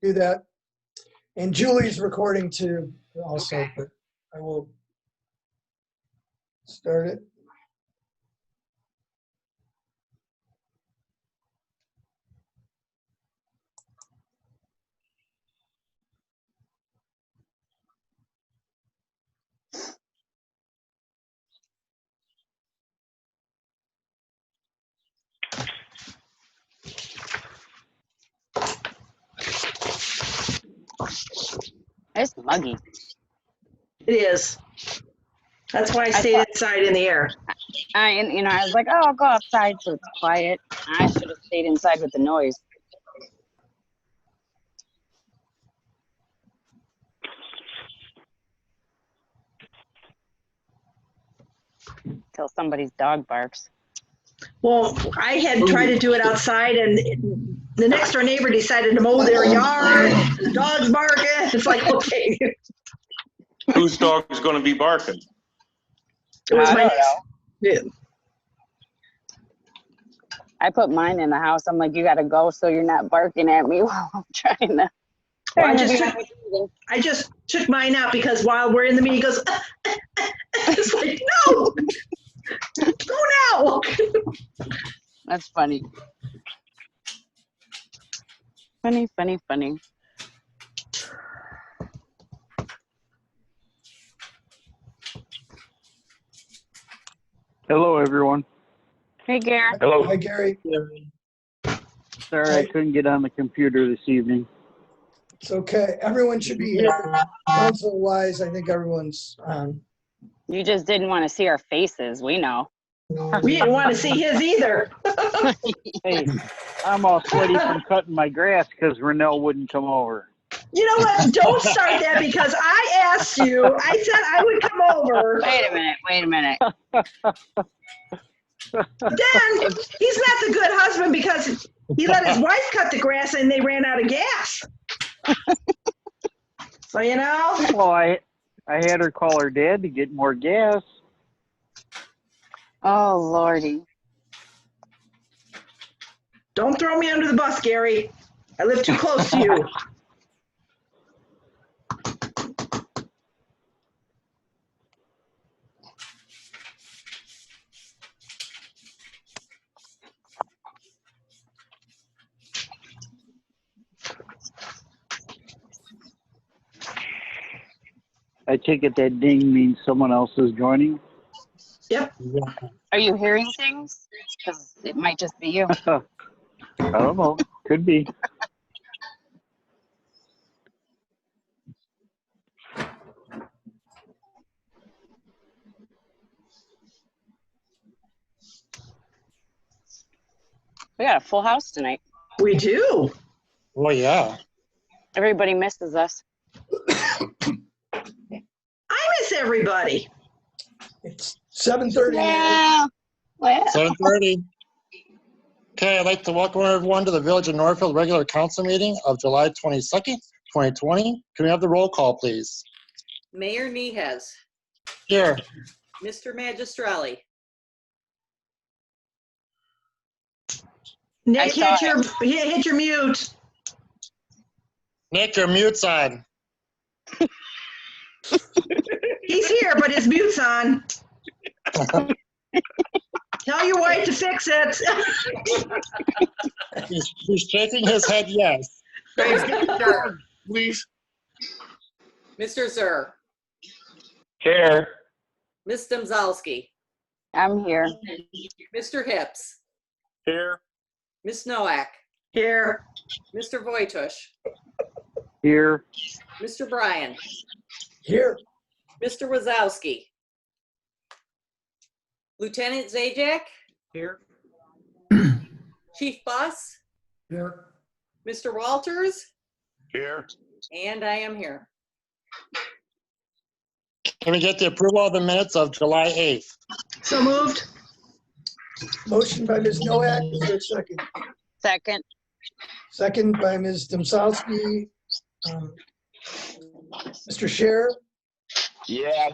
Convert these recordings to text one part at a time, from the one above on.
do that. And Julie's recording too also, Okay. but I will start it. It's muggy. It is. That's why I stayed inside in the air. I was like, oh, I'll go outside so it's quiet. I should have stayed inside with the noise. Till somebody's dog barks. Well, I had tried to do it outside, and the next door neighbor decided to mow their yard. The dog's barking. It's like, okay. Whose dog is going to be barking? It was I my don't next. Yeah. I put mine in the house. I'm like, you got to go so you're not barking at me while I'm trying to. Well, I just took mine out because while we're in the meeting, he goes, it's like, no, go now. That's funny. Funny, funny, funny. Hello, everyone. Hey, Gare. Hello. Hi, Gary. Sorry I couldn't get on the computer this evening. It's okay. Everyone should be here. Council-wise, I think everyone's on. You just didn't want to see our faces. We know. We didn't want to see his either. Hey, I'm all sweaty from cutting my grass because Renell wouldn't come over. You know what? Don't start that because I asked you. I said I would come over. Wait a minute. But then he's not the good husband because he let his wife cut the grass and they ran out of gas. So, you know. Well, I had her call her dad to get more gas. Oh, Lordy. Don't throw me under the bus, Gary. I live too close to you. I take it that ding means someone else is joining. Yep. Are you hearing things? Because it might just be you. I don't know. Could be. We got a full house tonight. We do. Oh, yeah. Everybody misses us. I miss everybody. It's 7:30. Yeah. Well, 7:30. Okay, I'd like to welcome everyone to the Village of Northfield regular council meeting of July 22nd, 2020. Can we have the roll call, please? Mayor Niehaus, Here. Mr. Magistrelli, Nick, saw hit your mute. Nick, your mute's on. He's here, but his mute's on. Tell your wife to fix it. He's shaking his head yes. Please. Mr. Zur, Here. Ms. Domzalski, I'm here. Mr. Hips, Here. Ms. Nowak, Here. Mr. Voitush, Here. Mr. Bryan, Here. Mr. Wazowski, Lieutenant Zajac, Here. Chief Buss, Here. Mr. Walters, Here. and I am here. Can we get the approval of the minutes of July 8th? So moved. Motion by Ms. Nowak. Is there a second? Second. Second by Ms. Domzalski. Mr. Scher, Yeah.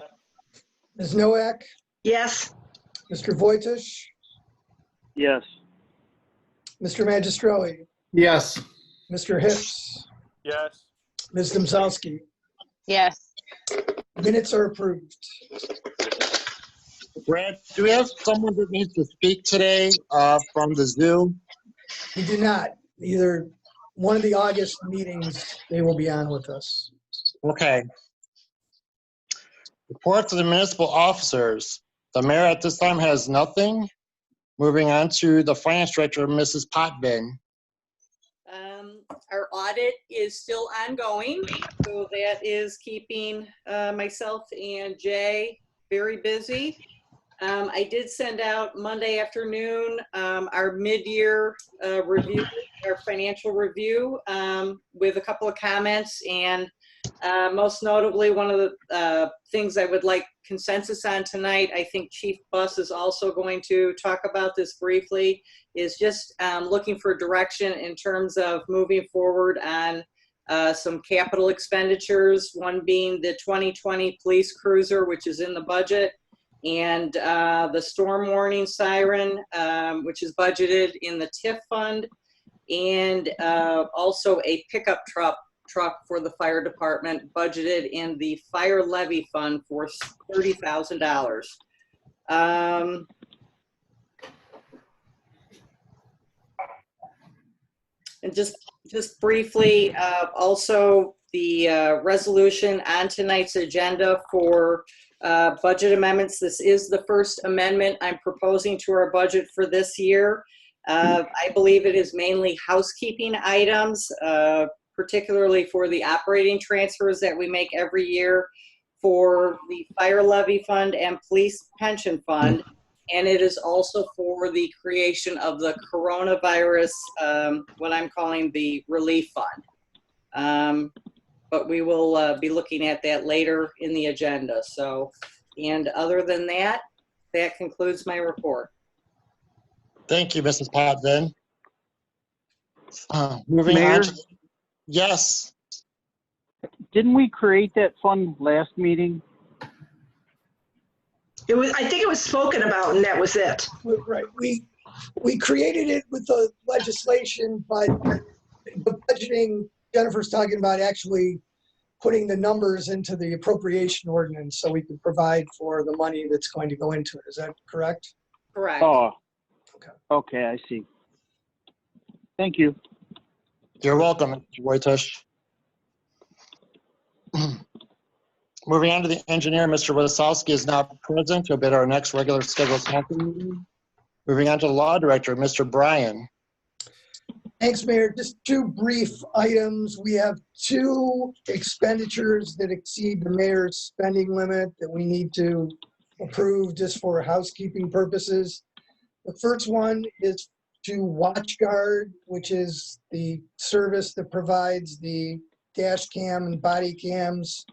Ms. Nowak, Yes. Mr. Voitush, Yes. Mr. Magistrelli, Yes. Mr. Hips, Yes. Ms. Domzowski. Yes. Minutes are approved. Brad, do we have someone that needs to speak today from the Zoom? We do not. Either one of the August meetings, they will be on with us. Okay. Reports of the municipal officers. The mayor at this time has nothing. Moving on to the finance director, Mrs. Potvin. Our audit is still ongoing, so that is keeping myself and Jay very busy. I did send out Monday afternoon our mid-year review, our financial review, with a couple of comments, and most notably, one of the things I would like consensus on tonight, I think Chief Buss is also going to talk about this briefly, is just looking for direction in terms of moving forward on some capital expenditures, one being the 2020 police cruiser, which is in the budget, and the storm warning siren, which is budgeted in the TIF fund, and also a pickup truck for the fire department budgeted in the fire levy fund for $30,000. And just briefly, also the resolution on tonight's agenda for budget amendments. This is the first amendment I'm proposing to our budget for this year. I believe it is mainly housekeeping items, particularly for the operating transfers that we make every year for the fire levy fund and police pension fund. And it is also for the creation of the coronavirus, what I'm calling the relief fund. But we will be looking at that later in the agenda. So, and other than that, that concludes my report. Thank you, Mrs. Potvin. Moving Mayor? on to, yes, Didn't we create that fund last meeting? It was, I think it was spoken about and that was it. Right. We created it with the legislation, but the budgeting, Jennifer's talking about actually putting the numbers into the appropriation ordinance so we can provide for the money that's going to go into it. Is that correct? Correct. Oh. Okay. Okay, I see. Thank you. you're welcome, Mr. Wojtush. Moving on to the engineer, Mr. Wasowski is not present. He'll be at our next regular scheduled council meeting. Moving on to the law director, Mr. Bryan. Thanks, Mayor. Just two brief items. We have two expenditures that exceed the mayor's spending limit that we need to approve just for housekeeping purposes. The first one is to WatchGuard, which is the service that provides the dash cam and body cams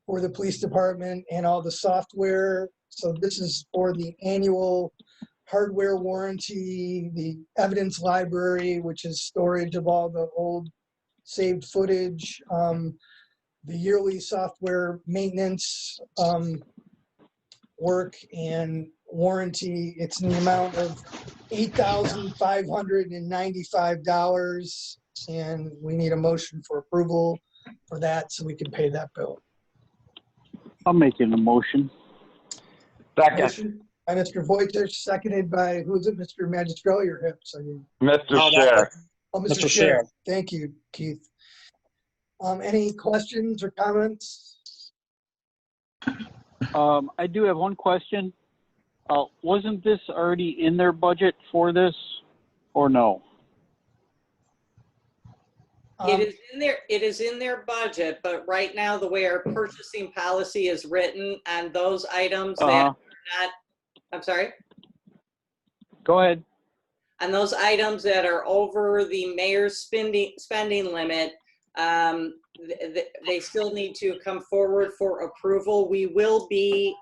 for the police department and all the software. So this is for the annual hardware warranty, the evidence library, which is storage of all the old saved footage, the yearly software maintenance work and warranty. It's in the amount of $8,595, and we need a motion for approval for that so we can pay that bill. I'm making a motion. Motion by Mr. Wojtush, seconded by, who's it, Mr. Magistrelli or Hips? I mean, Mr. Chair. oh, Mr. Mr. Chair. Chair. Thank you, Keith. Any questions or comments? I do have one question. Wasn't this already in their budget for this, or no? It is in their budget, but right now, the way our purchasing policy is written on those items that are not, I'm sorry? Go ahead. On those items that are over the mayor's spending limit, they still need to come forward for approval. We will be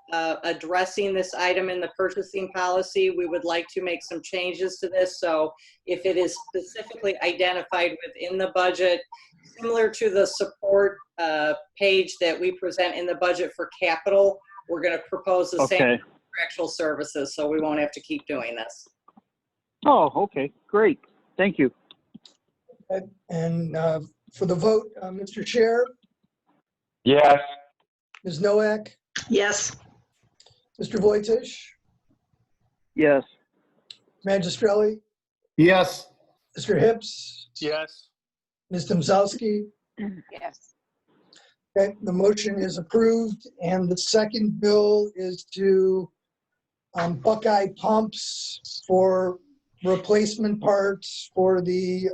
addressing this item in the purchasing policy. We would like to make some changes to this. So if it is specifically identified within the budget, similar to the support page that we present in the budget for capital, we're going to propose the same for actual services, so we won't have to keep doing this. Oh, okay, great. Thank you. And For the vote, Mr. Chair, Yes. Ms. Noack, Yes. Mr. Voitish, Yes. Magistrelli, Yes. Mr. Hips, Yes. Ms. Domzowski. Yes. Okay, the motion is approved, and the second bill is to Buckeye Pumps for replacement parts for the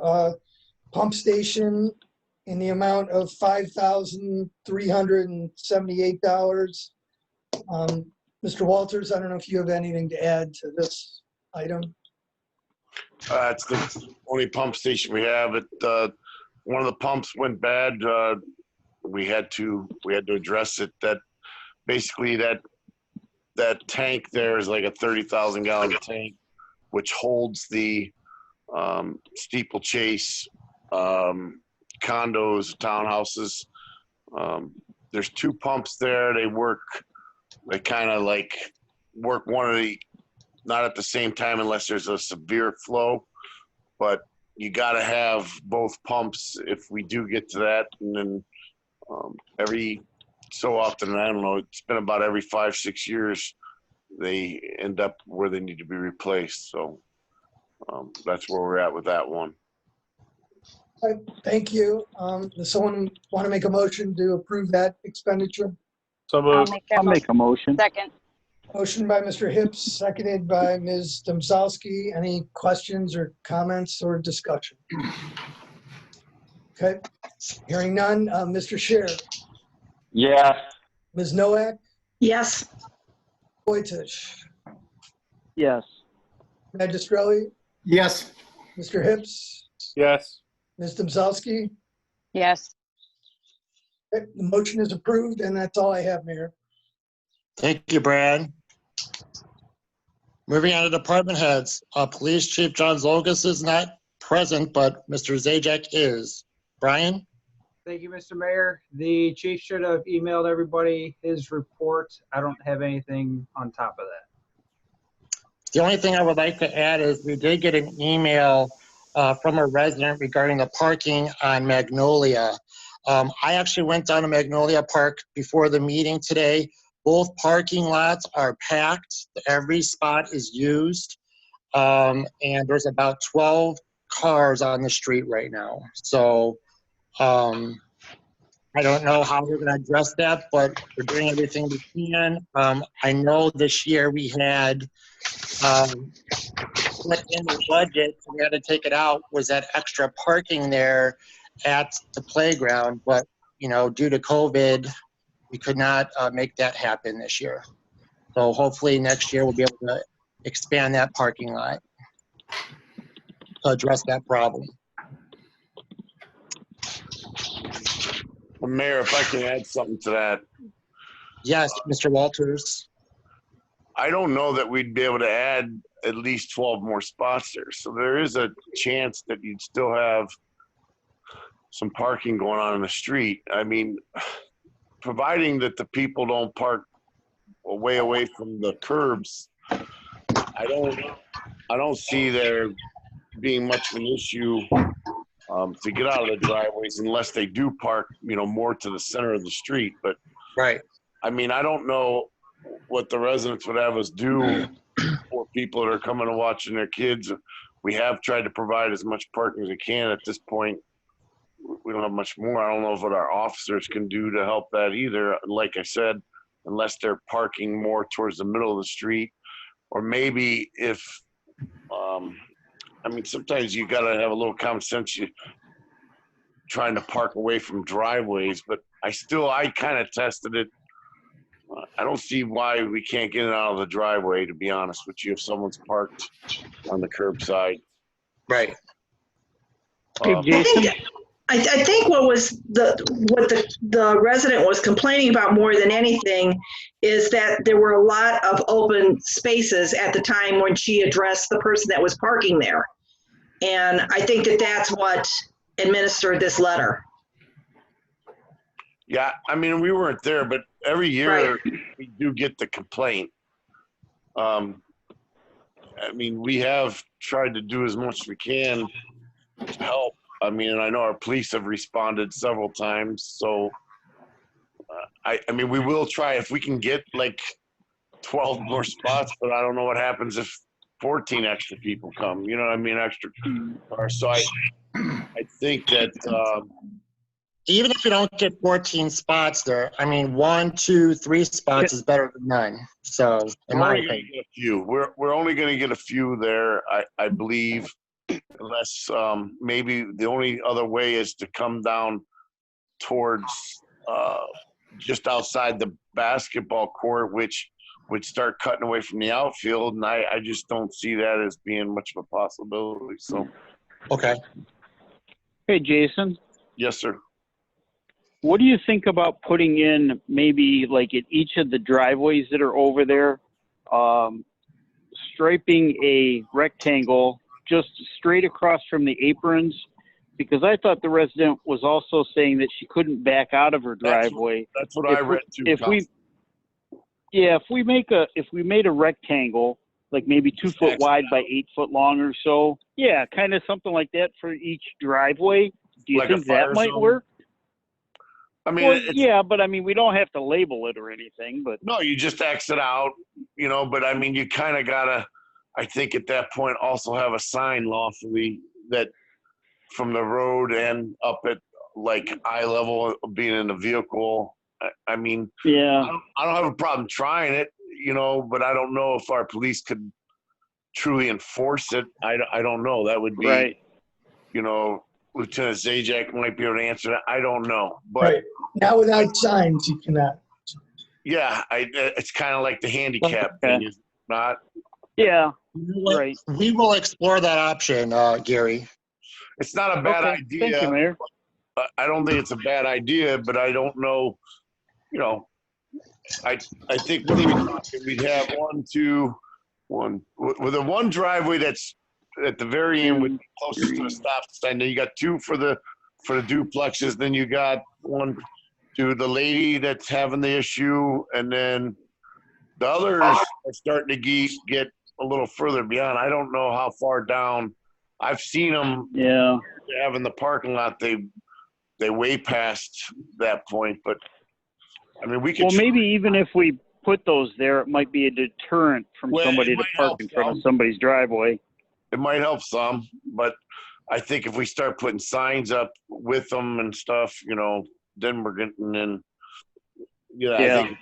pump station in the amount of $5,378. Mr. Walters, I don't know if you have anything to add to this item. It's the only pump station we have. One of the pumps went bad. We had to address it. That basically that tank there is like a 30,000 gallon tank, which holds the steeplechase condos, townhouses. There's two pumps there. They kind of like work not at the same time unless there's a severe flow, but you got to have both pumps if we do get to that. And then every so often, I don't know, it's been about every 5-6 years, they end up where they need to be replaced. So that's where we're at with that one. All right, thank you. Does someone want to make a motion to approve that expenditure? So I'll moved. make that I'll make a motion. Second. Motion by Mr. Hips, seconded by Ms. Domzowski. Any questions or comments or discussion? Okay, hearing none. Mr. Scheer, Yes. Ms. Noack, Yes. Voitish, Yes. Magistrelli, Yes. Mr. Hips, Yes. Ms. Domzowski. Yes. Okay, the motion is approved, and that's all I have, Mayor. Thank you, Brad. Moving on to department heads. Police Chief John Zogas is not present, but Mr. Zajac is. Brian? Thank you, Mr. Mayor. The chief should have emailed everybody his report. I don't have anything on top of that. The only thing I would like to add is we did get an email from a resident regarding the parking on Magnolia. I actually went down to Magnolia Park before the meeting today. Both parking lots are packed. Every spot is used. And there's about 12 cars on the street right now. So I don't know how we're going to address that, but we're doing everything we can. I know this year we had put in the budget, so we had to take it out, was that extra parking there at the playground. But, you know, due to COVID, we could not make that happen this year. So hopefully next year we'll be able to expand that parking lot to address that problem. Mayor, if I can add something to that. Yes, Mr. Walters. I don't know that we'd be able to add at least 12 more spots there. So there is a chance that you'd still have some parking going on in the street. I mean, providing that the people don't park way away from the curbs, I don't see there being much of an issue to get out of the driveways unless they do park, you know, more to the center of the street. But Right. I mean, I don't know what the residents would have us do for people that are coming and watching their kids. We have tried to provide as much parking as we can. At this point, we don't have much more. I don't know what our officers can do to help that either. Like I said, unless they're parking more towards the middle of the street, or maybe if, I mean, sometimes you gotta have a little common sense. You trying to park away from driveways, but I kind of tested it. I don't see why we can't get it out of the driveway, to be honest with you, if someone's parked on the curbside. Right. Hey, Jason. I think what the resident was complaining about more than anything is that there were a lot of open spaces at the time when she addressed the person that was parking there. And I think that that's what administered this letter. Yeah, I mean, we weren't there, but every year we do get the complaint. I mean, we have tried to do as much as we can to help. I mean, and I know our police have responded several times, so I mean, we will try if we can get like 12 more spots, but I don't know what happens if 14 extra people come, you know what I mean, extra cars. So I think that, Even if you don't get 14 spots there, I mean, 1, 2, 3 spots is better than none. So, in we're my only gonna opinion. get a few. We're only gonna get a few there, I believe, unless maybe the only other way is to come down towards just outside the basketball court, which would start cutting away from the outfield, and I just don't see that as being much of a possibility. So, Okay. Hey, Jason, yes, sir. what do you think about putting in maybe like at each of the driveways that are over there, striping a rectangle just straight across from the aprons? Because I thought the resident was also saying that she couldn't back out of her driveway. That's what I read too. If we made a rectangle, like maybe 2 foot wide by 8 foot long or so, yeah, kind of something like that for each driveway. Do you Like a think that fire might zone? work? I mean, Well, yeah, but I mean, we don't have to label it or anything, but no, you just exit out, you know, but I mean, you kind of gotta, I think at that point also have a sign lawfully that from the road and up at like eye level of being in the vehicle. I mean, yeah, I don't have a problem trying it, you know, but I don't know if our police could truly enforce it. I don't know. That would be, right. you know, Lieutenant Zajac might be able to answer that. I don't know, but Right. Now without signs, you cannot. yeah, it's kind of like the handicap thing, is it not? Yeah, Right. We will explore that option, Gary. It's not a bad okay. idea. Thank you, Mayor. I don't think it's a bad idea, but I don't know, you know, I think what are we talking? We'd have with the one driveway that's at the very end, with closest to the stop sign. Then you got 2 for the duplexes. Then you got 1 to the lady that's having the issue, and then the others are starting to get a little further beyond. I don't know how far down. I've seen them. Yeah. They have in the parking lot. They way past that point, but I mean, we could. Well, maybe even if we put those there, it might be a deterrent from somebody to park in front of somebody's driveway. It might help some, but I think if we start putting signs up with them and stuff, you know, then we're getting in. Yeah, I think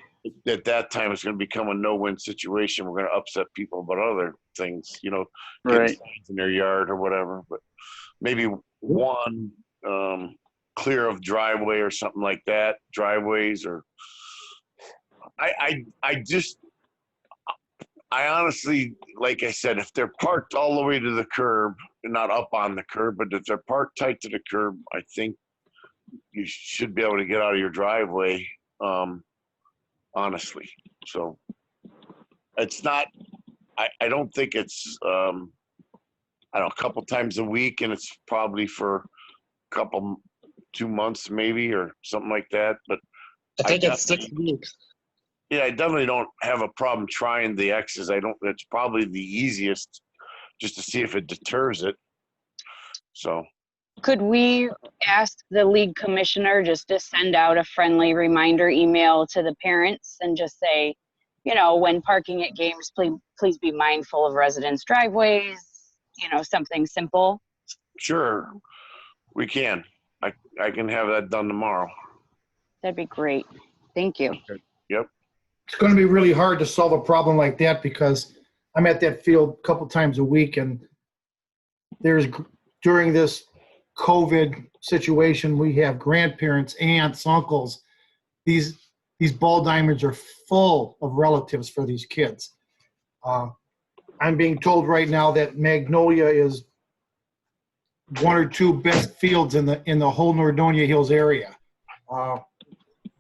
at that time it's going to become a no-win situation. We're going to upset people about other things, you know, getting signs in their yard or whatever. But maybe one clear of driveway or something like that, driveways, or I honestly, like I said, if they're parked all the way to the curb, not up on the curb, but if they're parked tight to the curb, I think you should be able to get out of your driveway, honestly. So it's not, I don't think it's, I don't know, a couple times a week, and it's probably for a couple, 2 months maybe, or something like that. But I think it's 6 weeks. Yeah, I definitely don't have a problem trying the X's. It's probably the easiest, just to see if it deters it. So. Could we ask the league commissioner just to send out a friendly reminder email to the parents and just say, you know, when parking at games, please be mindful of residents' driveways, you know, something simple? Sure, we can. I can have that done tomorrow. That'd be great. Thank you. Yep. It's going to be really hard to solve a problem like that because I'm at that field a couple times a week, and during this COVID situation, we have grandparents, aunts, uncles. These ball diamonds are full of relatives for these kids. I'm being told right now that Magnolia is 1 or 2 best fields in the whole Nordonia Hills area.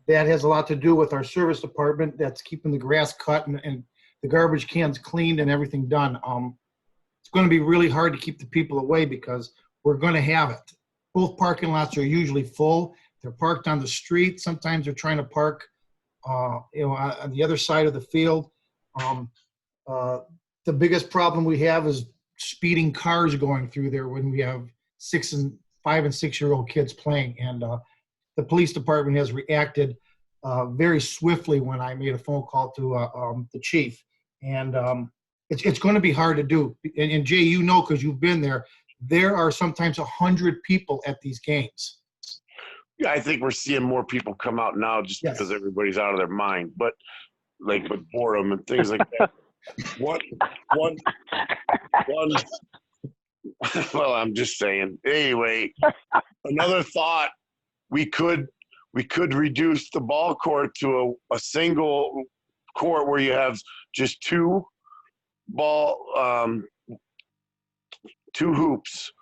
That has a lot to do with our service department that's keeping the grass cut and the garbage cans cleaned and everything done. It's going to be really hard to keep the people away because we're going to have it. Both parking lots are usually full. They're parked on the street. Sometimes they're trying to park, on the other side of the field. The biggest problem we have is speeding cars going through there when we have 6 and 5 and 6-year-old kids playing. And the police department has reacted very swiftly when I made a phone call to the chief. And it's going to be hard to do. And Jay, you know, because you've been there, there are sometimes 100 people at these games. Yeah, I think we're seeing more people come out now just Yes. because everybody's out of their mind, but like with boredom and things like that. One, well, I'm just saying. Anyway, another thought, we could reduce the ball court to a single court where you have just two hoops,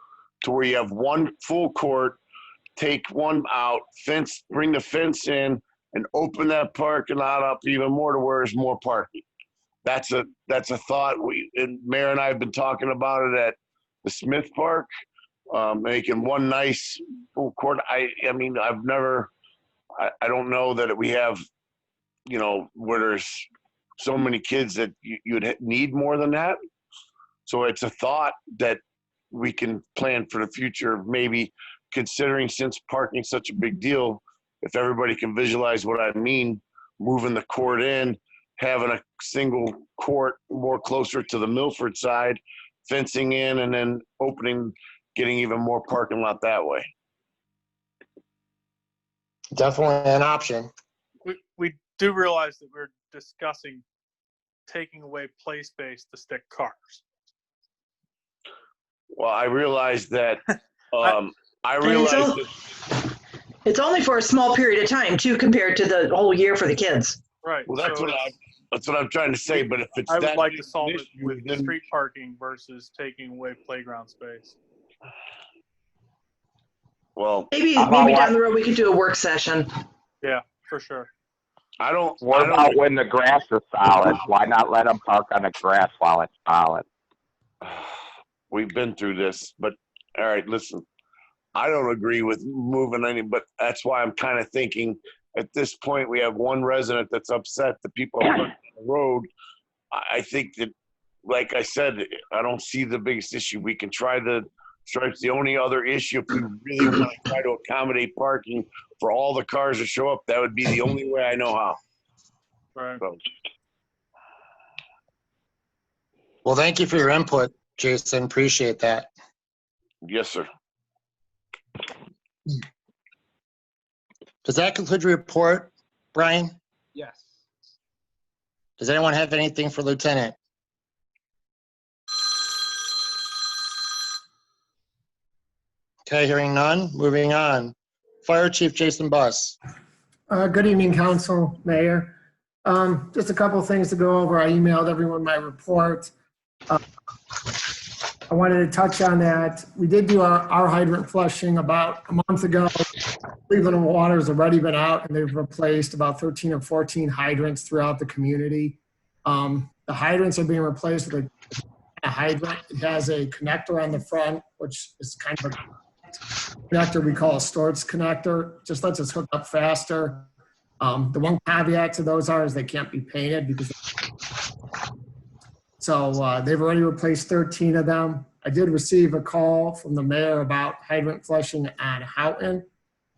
to where you have one full court, take one out, bring the fence in, and open that parking lot up even more to where there's more parking. That's a thought. Mayor and I have been talking about it at the Smith Park, making one nice full court. I mean, I don't know that we have, you know, where there's so many kids that you'd need more than that. So it's a thought that we can plan for the future, maybe considering, since parking's such a big deal, if everybody can visualize what I mean, moving the court in, having a single court more closer to the Milford side, fencing in, and then opening, getting even more parking lot that way. Definitely an option. We do realize that we're discussing taking away play space to stick cars. Well, I realize that. It's only for a small period of time too, compared to the whole year for the kids. Right. Well, that's what I'm trying to say. But if it's I would that like to solve it issue, with then street parking versus taking away playground space. well, Maybe down the road we could do a work session. Yeah, for sure. What about when the grass is solid? Why not let them park on the grass while it's solid? We've been through this, but all right, listen. I don't agree with moving any, but that's why I'm kind of thinking at this point we have one resident that's upset that people are parking on the road. I think that, like I said, I don't see the biggest issue. We can try the stripes. The only other issue, if we really want to try to accommodate parking for all the cars to show up, that would be the only way I know how. Right. So, Well, thank you for your input, Jason. Appreciate that. yes, sir. Does that conclude your report, Brian? Yes. Does anyone have anything for Lieutenant? Okay, hearing none, moving on. Fire Chief Jason Buss. Good evening, Council, Mayor. Just a couple of things to go over. I emailed everyone my report. I wanted to touch on that. We did do our hydrant flushing about a month ago. Cleveland Water's already been out, and they've replaced about 13 or 14 hydrants throughout the community. The hydrants are being replaced with a hydrant. It has a connector on the front, which is kind of a connector we call a Storts connector. Just lets us hook up faster. The one caveat to those is they can't be painted because. So they've already replaced 13 of them. I did receive a call from the mayor about hydrant flushing on Houghton.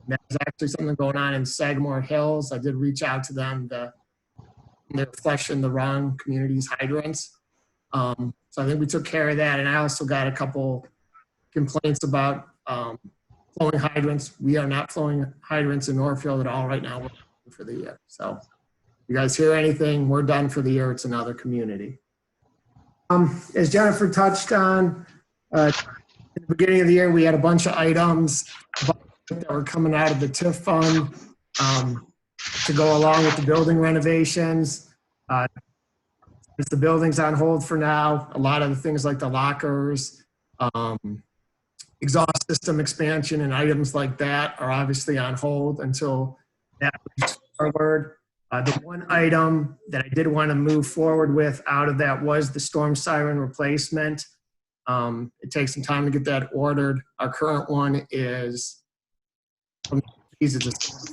There's actually something going on in Sagamore Hills. I did reach out to them. They're flushing the wrong community's hydrants. So I think we took care of that. And I also got a couple complaints about flowing hydrants. We are not flowing hydrants in Northfield at all right now for the year. So if you guys hear anything, we're done for the year. It's another community. As Jennifer touched on, at the beginning of the year, we had a bunch of items that were coming out of the TIF fund to go along with the building renovations. The building's on hold for now. A lot of the things like the lockers, exhaust system expansion and items like that are obviously on hold until that moves forward. The one item that I did want to move forward with out of that was the storm siren replacement. It takes some time to get that ordered. Our current one is a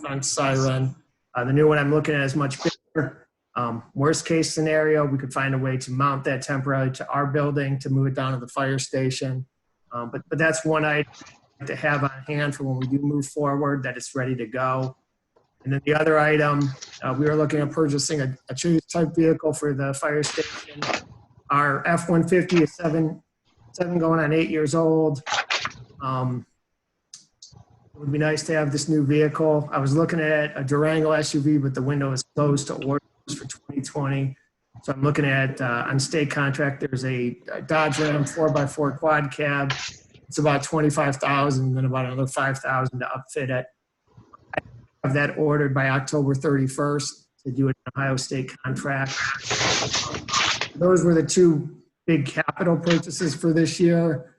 front siren. The new one I'm looking at is much bigger. Worst case scenario, we could find a way to mount that temporarily to our building to move it down to the fire station. But that's one item to have on hand for when we do move forward, that it's ready to go. And then the other item, we were looking at purchasing a chase type vehicle for the fire station. Our F-150 is seven going on 8 years old. It would be nice to have this new vehicle. I was looking at a Durango SUV, but the window is closed to orders for 2020. So I'm looking at, on state contract, there's a Dodge Ram 4x4 quad cab. It's about $25,000, and then about another $5,000 to upfit it. I have that ordered by October 31st to do an Ohio State contract. Those were the two big capital purchases for this year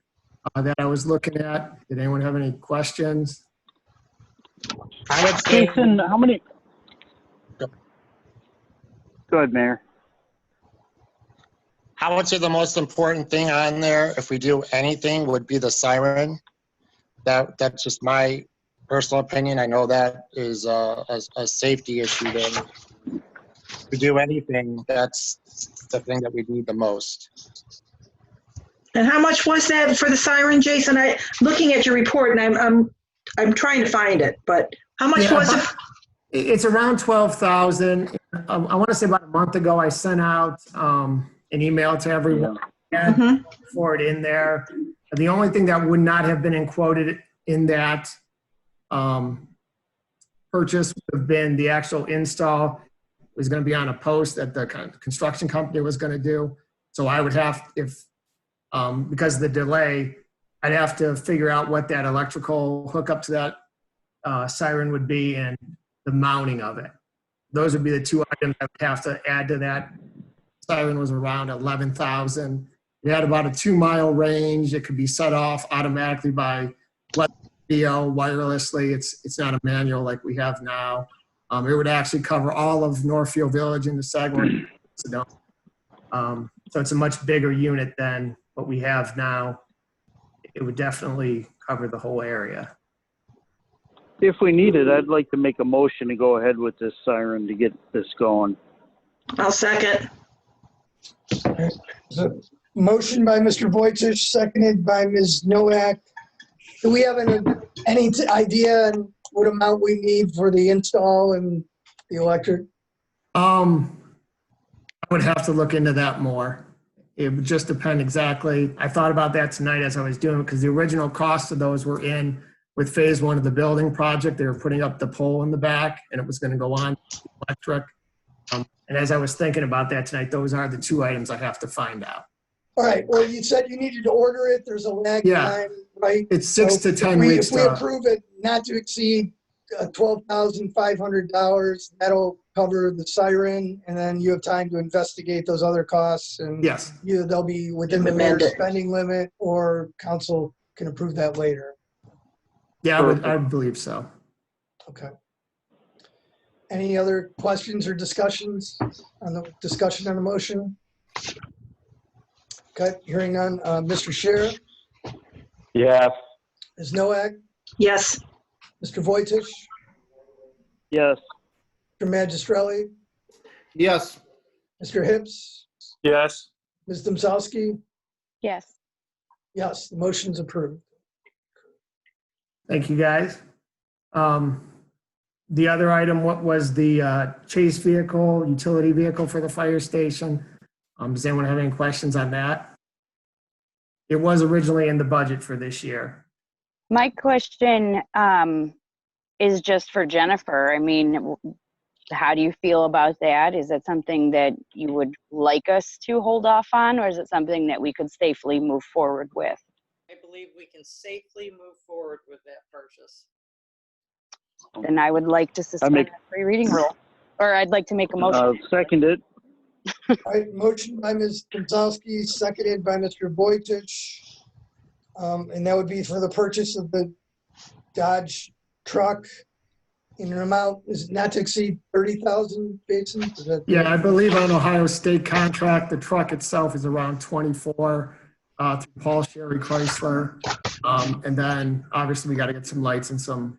that I was looking at. Did anyone have any questions? I would say, Jason, how many? Go ahead, Mayor. I would say the most important thing on there, if we do anything, would be the siren. That's just my personal opinion. I know that is a safety issue there. If we do anything, that's the thing that we need the most. And how much was that for the siren, Jason? Looking at your report, and I'm trying to find it, but how much was it? It's around 12,000. I want to say about a month ago, I sent out an email to everyone for it in there. The only thing that would not have been included in that purchase would have been the actual install. It was going to be on a post that the construction company was going to do. So I would have, because of the delay, I'd have to figure out what that electrical hookup to that siren would be and the mounting of it. Those would be the two items I would have to add to that. Siren was around 11,000. It had about a 2-mile range. It could be set off automatically by video wirelessly. It's not a manual like we have now. It would actually cover all of Northfield Village into Sagamore. So it's a much bigger unit than what we have now. It would definitely cover the whole area. If we need it, I'd like to make a motion to go ahead with this siren to get this going. I'll second. So, motion by Mr. Vojtich, seconded by Ms. Nowak. Do we have any idea on what amount we need for the install and the electric? I would have to look into that more. It would just depend exactly. I thought about that tonight as I was doing it, because the original cost of those were in with phase 1 of the building project. They were putting up the pole in the back, and it was going to go on electric. And as I was thinking about that tonight, those are the two items I have to find out. All right, well, you said you needed to order it. There's a lag time, right? It's 6 to 10 weeks. If we approve it not to exceed $12,500, that'll cover the siren, and then you have time to investigate those other costs, and yes, they'll be within the mayor's spending limit, or council can approve that later. Yeah, I would believe so. Okay. Any other questions or discussions on the motion? Okay, hearing none. Mr. Scherer? Yes. Ms. Nowak? Yes. Mr. Vojtich? Yes. Mr. Magistrelli? Yes. Mr. Hibbs? Yes. Ms. Domzowski? Yes. Yes, the motion's approved. Thank you, guys. The other item, what was the chase vehicle, utility vehicle for the fire station? Does anyone have any questions on that? It was originally in the budget for this year. My question is just for Jennifer. I mean, how do you feel about that? Is it something that you would like us to hold off on, or is it something that we could safely move forward with? I believe we can safely move forward with that purchase. Then I would like to suspend the free reading rule, or I'd like to make a motion. Second it. All right, motion by Ms. Domzowski, seconded by Mr. Vojtich. And that would be for the purchase of the Dodge truck in an amount is not to exceed 30,000, Jason? Yeah, I believe on Ohio State contract, the truck itself is around 24 through Paul Sherry Chrysler. And then obviously we got to get some lights and some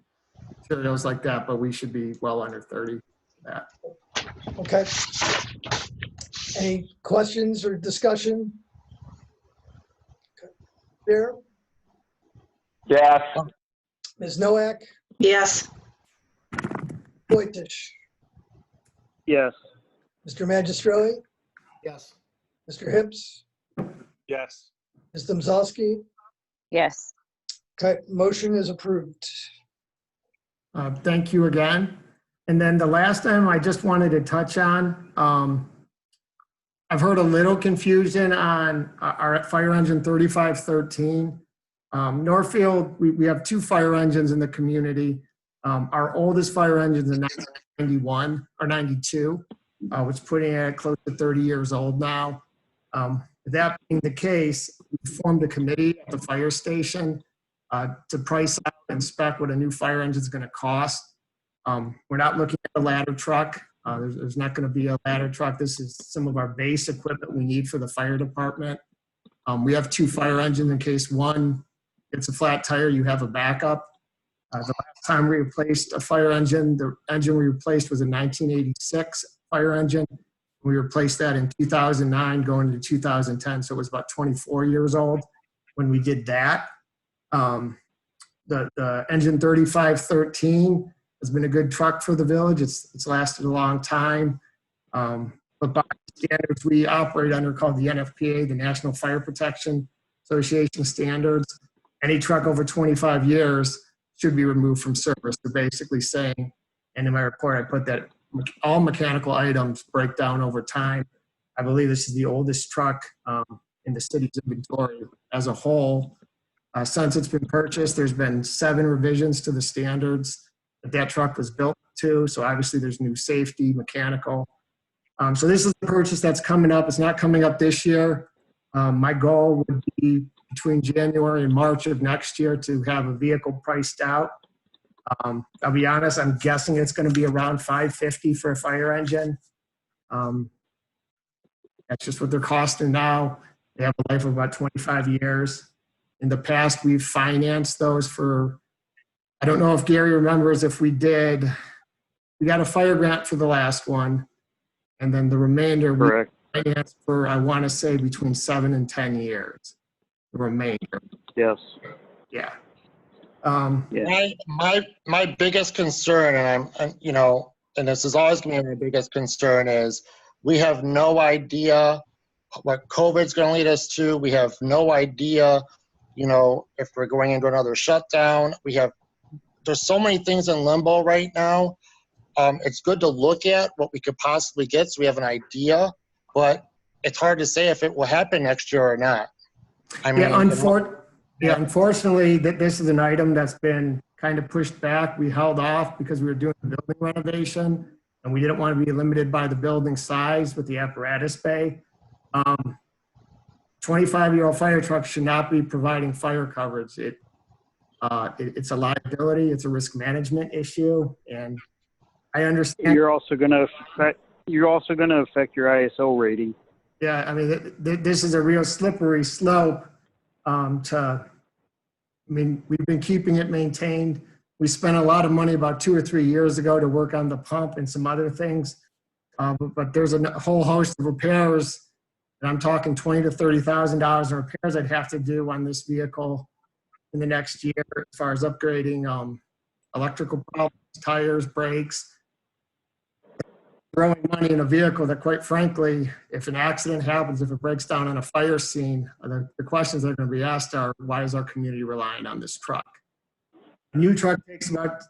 materials like that, but we should be well under 30 for that. Okay. Any questions or discussion? Okay. There? Yes. Ms. Noack, Yes. Boytish, Yes. Mr. Magistrelli, Yes. Mr. Hips, Yes. Ms. Domzowski. Yes. Okay, motion is approved. Thank you again. And then the last item I just wanted to touch on, I've heard a little confusion on our fire engine 3513. Northfield, we have 2 fire engines in the community. Our oldest fire engine is in 1991 or 92, which is putting it close to 30 years old now. That being the case, we formed a committee at the fire station to price out and spec what a new fire engine is going to cost. We're not looking at a ladder truck. There's not going to be a ladder truck. This is some of our base equipment we need for the fire department. We have 2 fire engines in case one gets a flat tire, you have a backup. The last time we replaced a fire engine, the engine we replaced was a 1986 fire engine. We replaced that in 2009 going into 2010, so it was about 24 years old when we did that. The engine 3513 has been a good truck for the village. It's lasted a long time. But by standards we operate under called the NFPA, the National Fire Protection Association standards, any truck over 25 years should be removed from service. They're basically saying, and in my report I put that all mechanical items break down over time. I believe this is the oldest truck in the city's inventory as a whole. Since it's been purchased, there's been 7 revisions to the standards that truck was built to. So obviously there's new safety, mechanical. So this is the purchase that's coming up. It's not coming up this year. My goal would be between January and March of next year to have a vehicle priced out. I'll be honest, I'm guessing it's going to be around $550 for a fire engine. That's just what they're costing now. They have a life of about 25 years. In the past, we've financed those for, I don't know if Gary remembers if we got a fire grant for the last one. And then the remainder we financed for, I want to say, between 7 and 10 years. The remainder. Yes. Yeah. My biggest concern, and and this is always going to be my biggest concern, is we have no idea what COVID's going to lead us to. We have no idea, if we're going into another shutdown. There's so many things in limbo right now. It's good to look at what we could possibly get so we have an idea, but it's hard to say if it will happen next year or not. I mean, unfortunately, this is an item that's been kind of pushed back. We held off because we were doing a building renovation and we didn't want to be limited by the building size with the apparatus bay. 25-year-old fire trucks should not be providing fire coverage. It's a liability. It's a risk management issue, and I understand. You're also going to affect your ISO rating. Yeah, I mean, this is a real slippery slope. We've been keeping it maintained. We spent a lot of money about 2 or 3 years ago to work on the pump and some other things, but there's a whole host of repairs, and I'm talking $20,000 to $30,000 in repairs I'd have to do on this vehicle in the next year as far as upgrading electrical problems, tires, brakes. Throwing money in a vehicle that, quite frankly, if an accident happens, if it breaks down on a fire scene, the questions that are going to be asked are, why is our community relying on this truck? A new truck takes about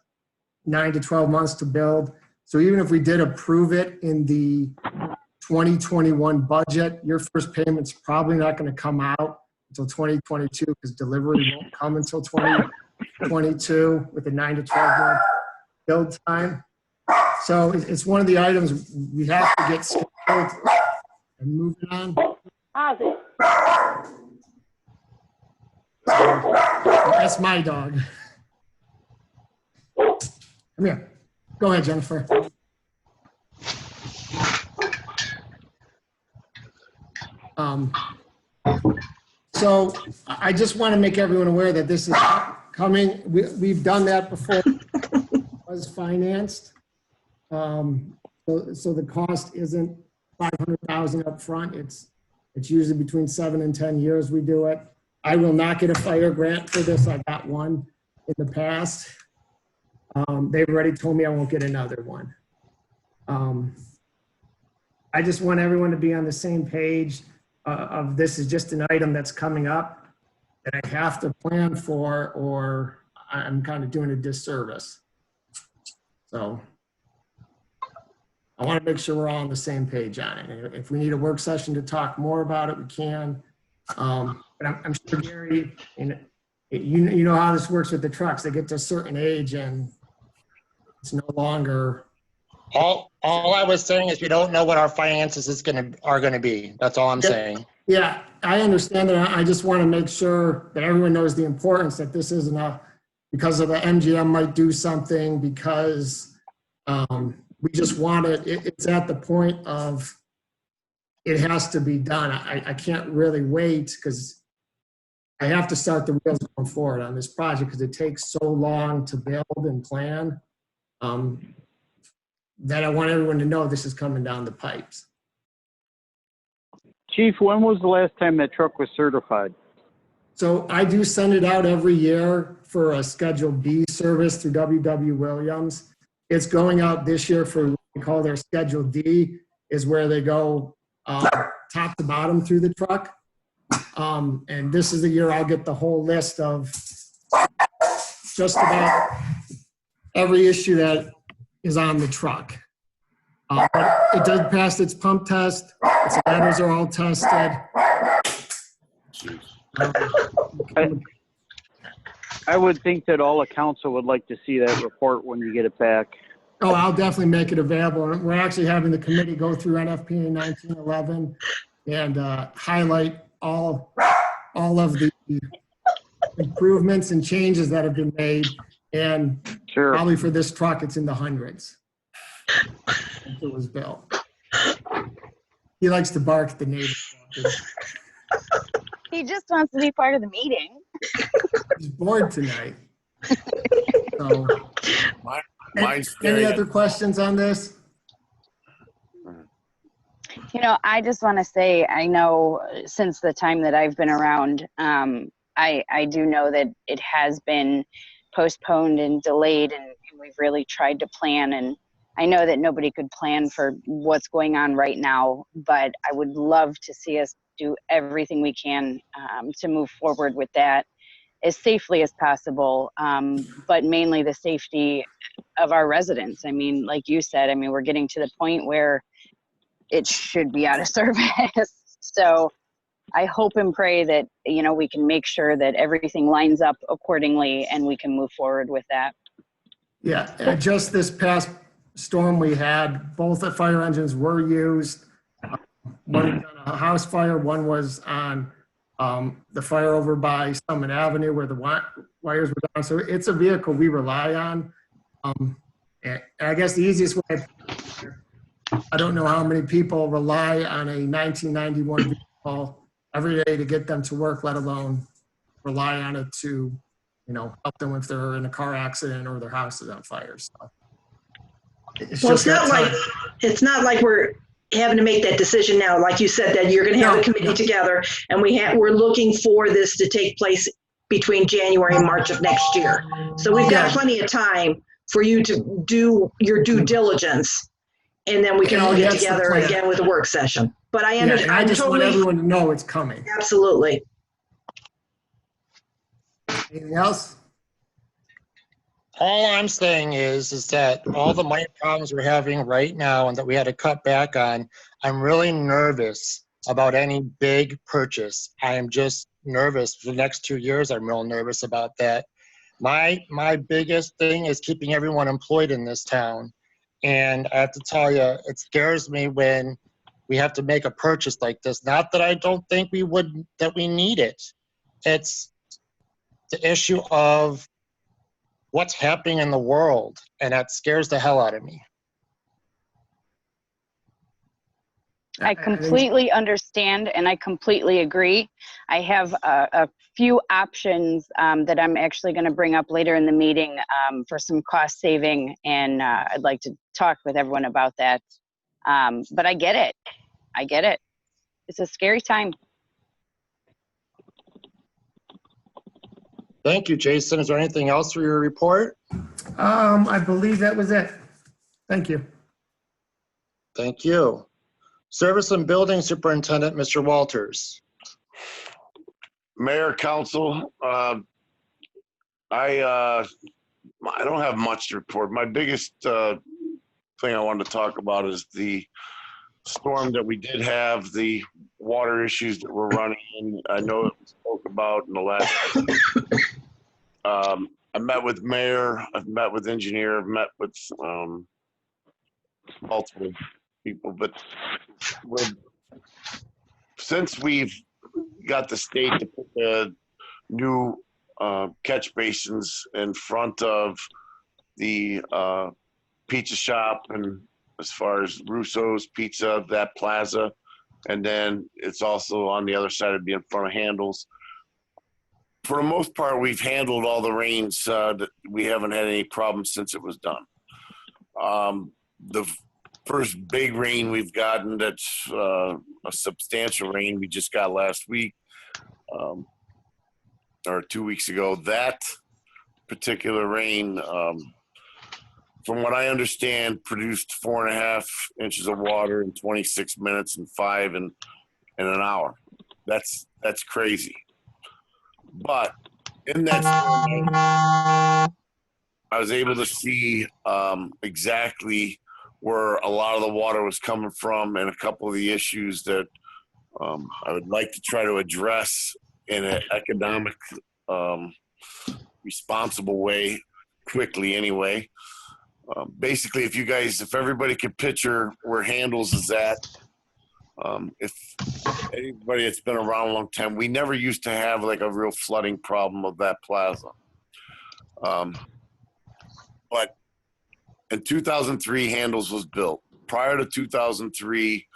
9 to 12 months to build. So even if we did approve it in the 2021 budget, your first payment's probably not going to come out until 2022 because delivery won't come until 2022 with a 9 to 12 month build time. So it's one of the items we have to get scheduled and moving on. That's my dog. Come here. Go ahead, Jennifer. So I just want to make everyone aware that this is coming. We've done that before. It was financed. So the cost isn't $500,000 up front. It's usually between 7 and 10 years we do it. I will not get a fire grant for this. I got one in the past. They've already told me I won't get another one. I just want everyone to be on the same page of this is just an item that's coming up that I have to plan for, or I'm kind of doing a disservice. So I want to make sure we're all on the same page on it. And if we need a work session to talk more about it, we can. But I'm sure Gary, you know how this works with the trucks. They get to a certain age and it's no longer. All I was saying is we don't know what our finances are gonna be. That's all I'm saying. Yeah, I understand that. I just want to make sure that everyone knows the importance that this isn't because of the MGM might do something because we just want it. It's at the point of it has to be done. I can't really wait because I have to start the wheels going forward on this project because it takes so long to build and plan that I want everyone to know this is coming down the pipes. Chief, when was the last time that truck was certified? So I do send it out every year for a Schedule B service through W.W. Williams. It's going out this year for what we call their Schedule D, is where they go top to bottom through the truck. And this is the year I'll get the whole list of just about every issue that is on the truck. But it does pass its pump test. Its ladders are all tested. I would think that all the council would like to see that report when you get it back. Oh, I'll definitely make it available. We're actually having the committee go through NFPA 1911 and highlight all of the improvements and changes that have been made. And Sure. Probably for this truck, it's in the hundreds since it was built. He likes to bark at the neighbors. He just wants to be part of the meeting. He's bored tonight. So, Mine's any other questions on this? You know, I just want to say, I know since the time that I've been around, I do know that it has been postponed and delayed, and we've really tried to plan. And I know that nobody could plan for what's going on right now, but I would love to see us do everything we can to move forward with that as safely as possible, but mainly the safety of our residents. I mean, like you said, I mean, we're getting to the point where it should be out of service. So I hope and pray that, you know, we can make sure that everything lines up accordingly and we can move forward with that. Yeah, just this past storm we had, both the fire engines were used. One was on a house fire, one was on the fire over by Summit Avenue where the wires were down. So it's a vehicle we rely on. And I guess the easiest way, I don't know how many people rely on a 1991 vehicle every day to get them to work, let alone rely on it to, you know, help them if they're in a car accident or their house is on fire. So it's not like we're having to make that decision now. Like you said, that you're going to have a committee together, and we're looking for this to take place between January and March of next year. So we've got plenty of time for you to do your due diligence, and then we can all get together again with a work session. But I understand. I just want everyone to know it's coming. Absolutely. Anything else? All I'm saying is that all the money problems we're having right now and that we had to cut back on, I'm really nervous about any big purchase. I am just nervous for the next 2 years. I'm real nervous about that. My biggest thing is keeping everyone employed in this town. And I have to tell you, it scares me when we have to make a purchase like this. Not that I don't think that we need it. It's the issue of what's happening in the world, and that scares the hell out of me. I completely understand and I completely agree. I have a few options that I'm actually going to bring up later in the meeting for some cost saving, and I'd like to talk with everyone about that. But I get it. I get it. It's a scary time. Thank you, Jason. Is there anything else for your report? I believe that was it. Thank you. Thank you. Service and Building Superintendent, Mr. Walters. Mayor, council, I don't have much to report. My biggest thing I wanted to talk about is the storm that we did have, the water issues that we're running in. I know it was spoke about in the last. I met with mayor, I've met with engineer, I've met with multiple people, but since we've got the state to put the new catch basins in front of the pizza shop, and as far as Russo's Pizza, that plaza, and then it's also on the other side of being in front of Handles. For the most part, we've handled all the rains. That we haven't had any problems since it was done. The first big rain we've gotten, that's a substantial rain we just got last week, or 2 weeks ago. That particular rain, from what I understand, produced 4.5 inches of water in 26 minutes and 5 in an hour. That's crazy. But in that storm, I was able to see exactly where a lot of the water was coming from, and a couple of the issues that I would like to try to address in an economic, responsible way, quickly anyway. Basically, if everybody could picture where Handles is at, if anybody that's been around a long time, we never used to have like a real flooding problem of that plaza. But in 2003, Handles was built. Prior to 2003,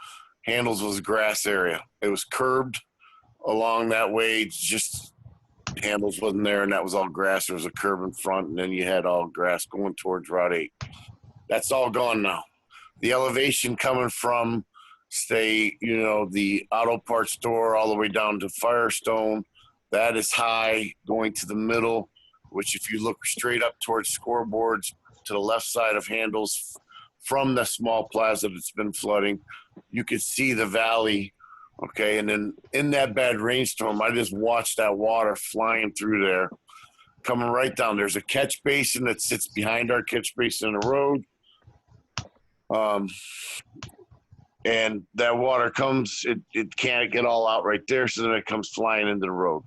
Handles was a grass area. It was curbed along that way. Just Handles wasn't there, and that was all grass. There was a curb in front, and then you had all grass going towards Route 8. That's all gone now. The elevation coming from, say, the auto parts store all the way down to Firestone, that is high, going to the middle, which if you look straight up towards scoreboards to the left side of Handles from the small plaza that's been flooding, you could see the valley. Okay, and then in that bad rainstorm, I just watched that water flying through there, coming right down. There's a catch basin that sits behind our catch basin in the road. And that water comes, it can't get all out right there, so then it comes flying into the road.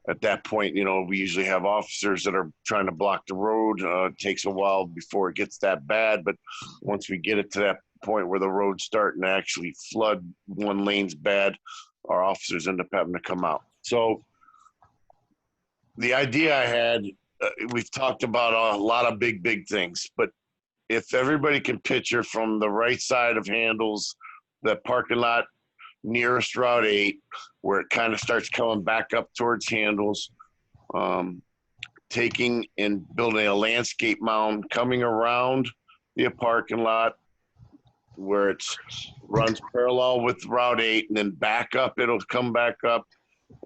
At that point, we usually have officers that are trying to block the road. It takes a while before it gets that bad, but once we get it to that point where the road's starting to actually flood, one lane's bad, our officers end up having to come out. So the idea I had, we've talked about a lot of big things, but if everybody can picture from the right side of Handles, that parking lot nearest Route 8, where it kind of starts coming back up towards Handles, taking and building a landscape mound, coming around the parking lot where it runs parallel with Route 8, and then back up, it'll come back up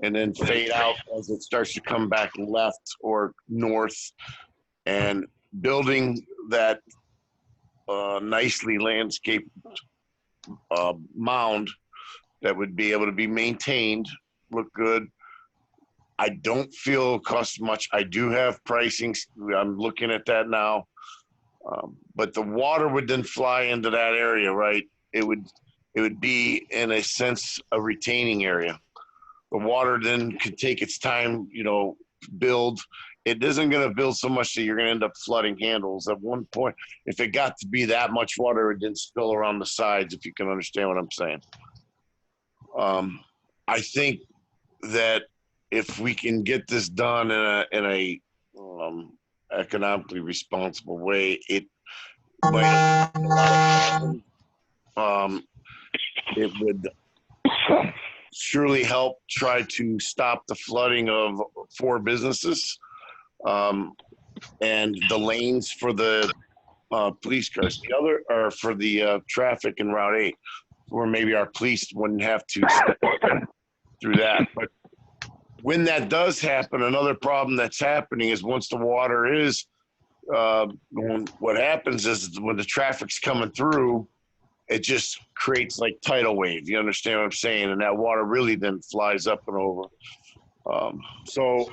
and then fade out as it starts to come back left or north, and building that nicely landscaped mound that would be able to be maintained, look good. I don't feel it'll cost much. I do have pricing. I'm looking at that now. But the water would then fly into that area, right? It would be, in a sense, a retaining area. The water then could take its time, build. It isn't going to build so much that you're going to end up flooding Handles. At one point, if it got to be that much water, it didn't spill around the sides, if you can understand what I'm saying. I think that if we can get this done in a economically responsible way, it might it would surely help try to stop the flooding of 4 businesses, and the lanes for the police cars. The other are for the traffic in Route 8, where maybe our police wouldn't have to through that. But when that does happen, another problem that's happening is once the water is going, what happens is when the traffic's coming through, it just creates like tidal wave. You understand what I'm saying? And that water really then flies up and over. So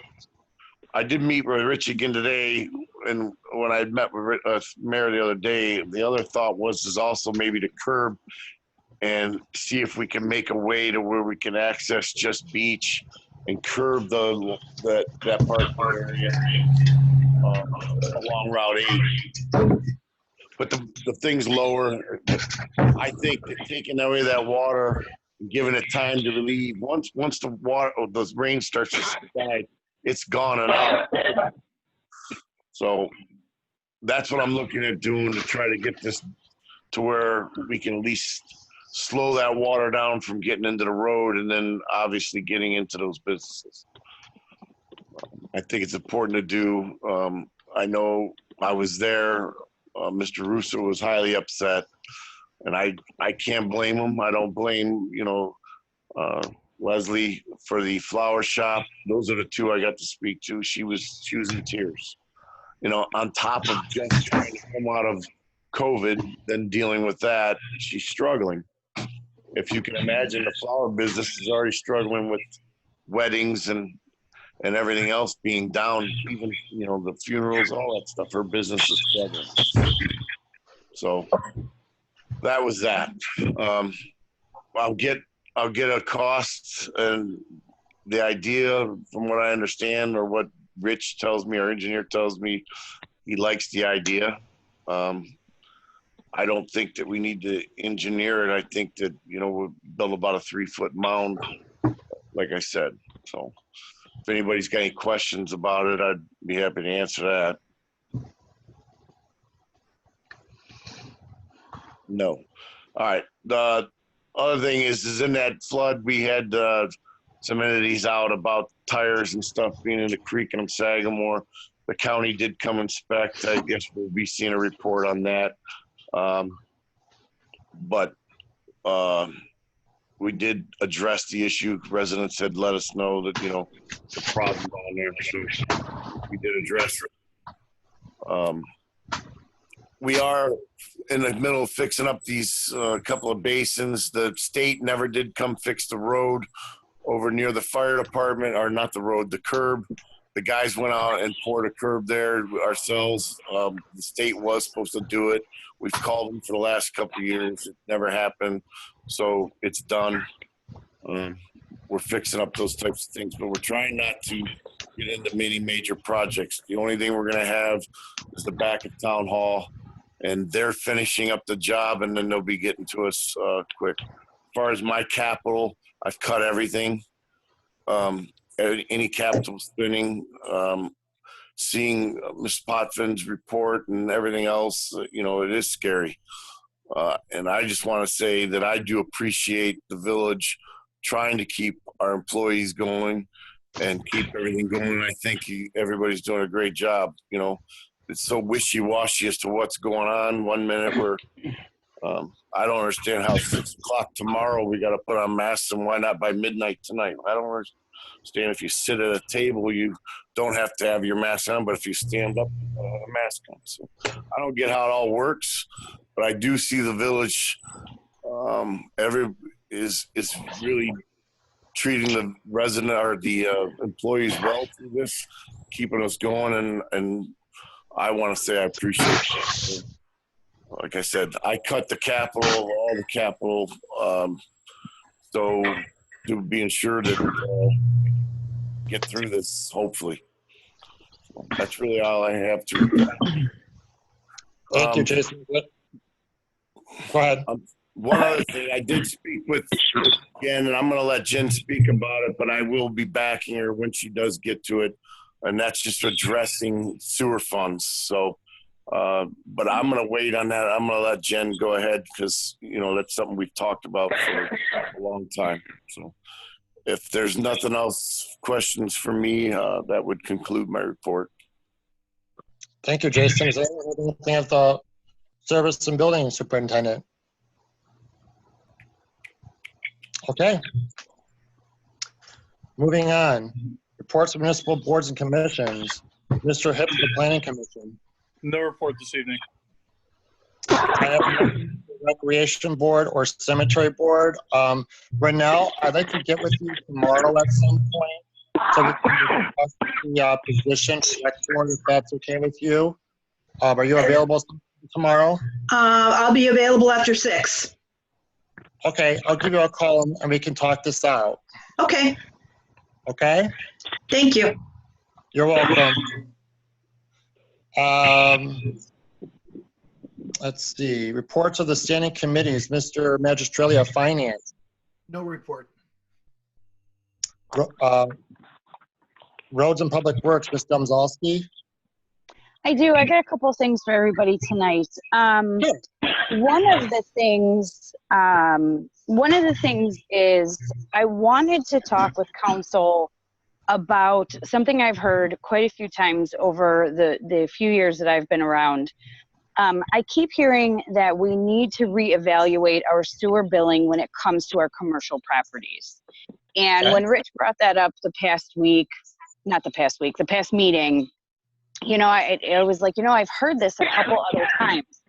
I did meet with Rich again today, and when I met with Mayor the other day, the other thought was also maybe to curb and see if we can make a way to where we can access just beach and curb that parking area along Route 8. But the thing's lower. I think that taking away that water, giving it time to relieve, once the water, the rain starts to subside, it's gone and out. So that's what I'm looking at doing to try to get this to where we can at least slow that water down from getting into the road and then obviously getting into those businesses. I think it's important to do. I know I was there. Mr. Russo was highly upset, and I can't blame him. I don't blame, Leslie for the flower shop. Those are the two I got to speak to. She was in tears, on top of just trying to come out of COVID, then dealing with that, she's struggling. If you can imagine, the flower business is already struggling with weddings and everything else being down, even, the funerals, all that stuff. Her business is struggling. So that was that. I'll get a cost, and the idea, from what I understand, or what Rich tells me, our engineer tells me, he likes the idea. I don't think that we need to engineer it. I think that, we'll build about a 3-foot mound, like I said. So if anybody's got any questions about it, I'd be happy to answer that. No. All right. The other thing is in that flood, we had some entities out about tires and stuff being in the creek and Sagamore. The county did come inspect. I guess we'll be seeing a report on that. But we did address the issue. Residents had let us know that, the problem down there. So we did address it. We are in the middle of fixing up these couple of basins. The state never did come fix the road over near the fire department, or not the road, the curb. The guys went out and poured a curb there ourselves. The state was supposed to do it. We've called them for the last couple of years. It never happened. So it's done. We're fixing up those types of things, but we're trying not to get into many major projects. The only thing we're going to have is the back of town hall, and they're finishing up the job, and then they'll be getting to us quick. As far as my capital, I've cut everything. Any capital spending, seeing Ms. Potvin's report and everything else, it is scary. And I just want to say that I do appreciate the village trying to keep our employees going and keep everything going. I think everybody's doing a great job. It's so wishy-washy as to what's going on. 1 minute we're, I don't understand how 6 o'clock tomorrow we got to put on masks, and why not by midnight tonight? I don't understand. If you sit at a table, you don't have to have your mask on, but if you stand up, a mask on. So I don't get how it all works, but I do see the village is really treating the resident or the employees well through this, keeping us going, and I want to say I appreciate it. Like I said, I cut the capital, all the capital, so to be ensured that get through this, hopefully. That's really all I have to. Thank you, Jason. Go ahead. One other thing, I did speak with Jen, and I'm going to let Jen speak about it, but I will be backing her when she does get to it, and that's just addressing sewer funds. So, but I'm going to wait on that. I'm going to let Jen go ahead because, that's something we've talked about for a long time. So if there's nothing else, questions for me, that would conclude my report. Thank you, Jason. Is there anything of the Service and Building Superintendent? Okay. Moving on. Reports of municipal boards and commissions. Mr. Hips, the Planning Commission. No report this evening. I have no Recreation Board or Cemetery Board. Renell, I'd like to get with you tomorrow at some point so we can discuss the position for if that's okay with you. Are you available tomorrow? I'll be available after 6. Okay, I'll give you a call and we can talk this out. Okay, Okay? thank you. You're welcome. Let's see. Reports of the standing committees. Mr. Magistrelli of Finance. No report. Roads and Public Works, Ms. Domzalski. I do. I got a couple of things for everybody tonight. One of the things is I wanted to talk with council about something I've heard quite a few times over the few years that I've been around. I keep hearing that we need to reevaluate our sewer billing when it comes to our commercial properties. And when Rich brought that up the past meeting, you know, I was like, you know, I've heard this a couple other times.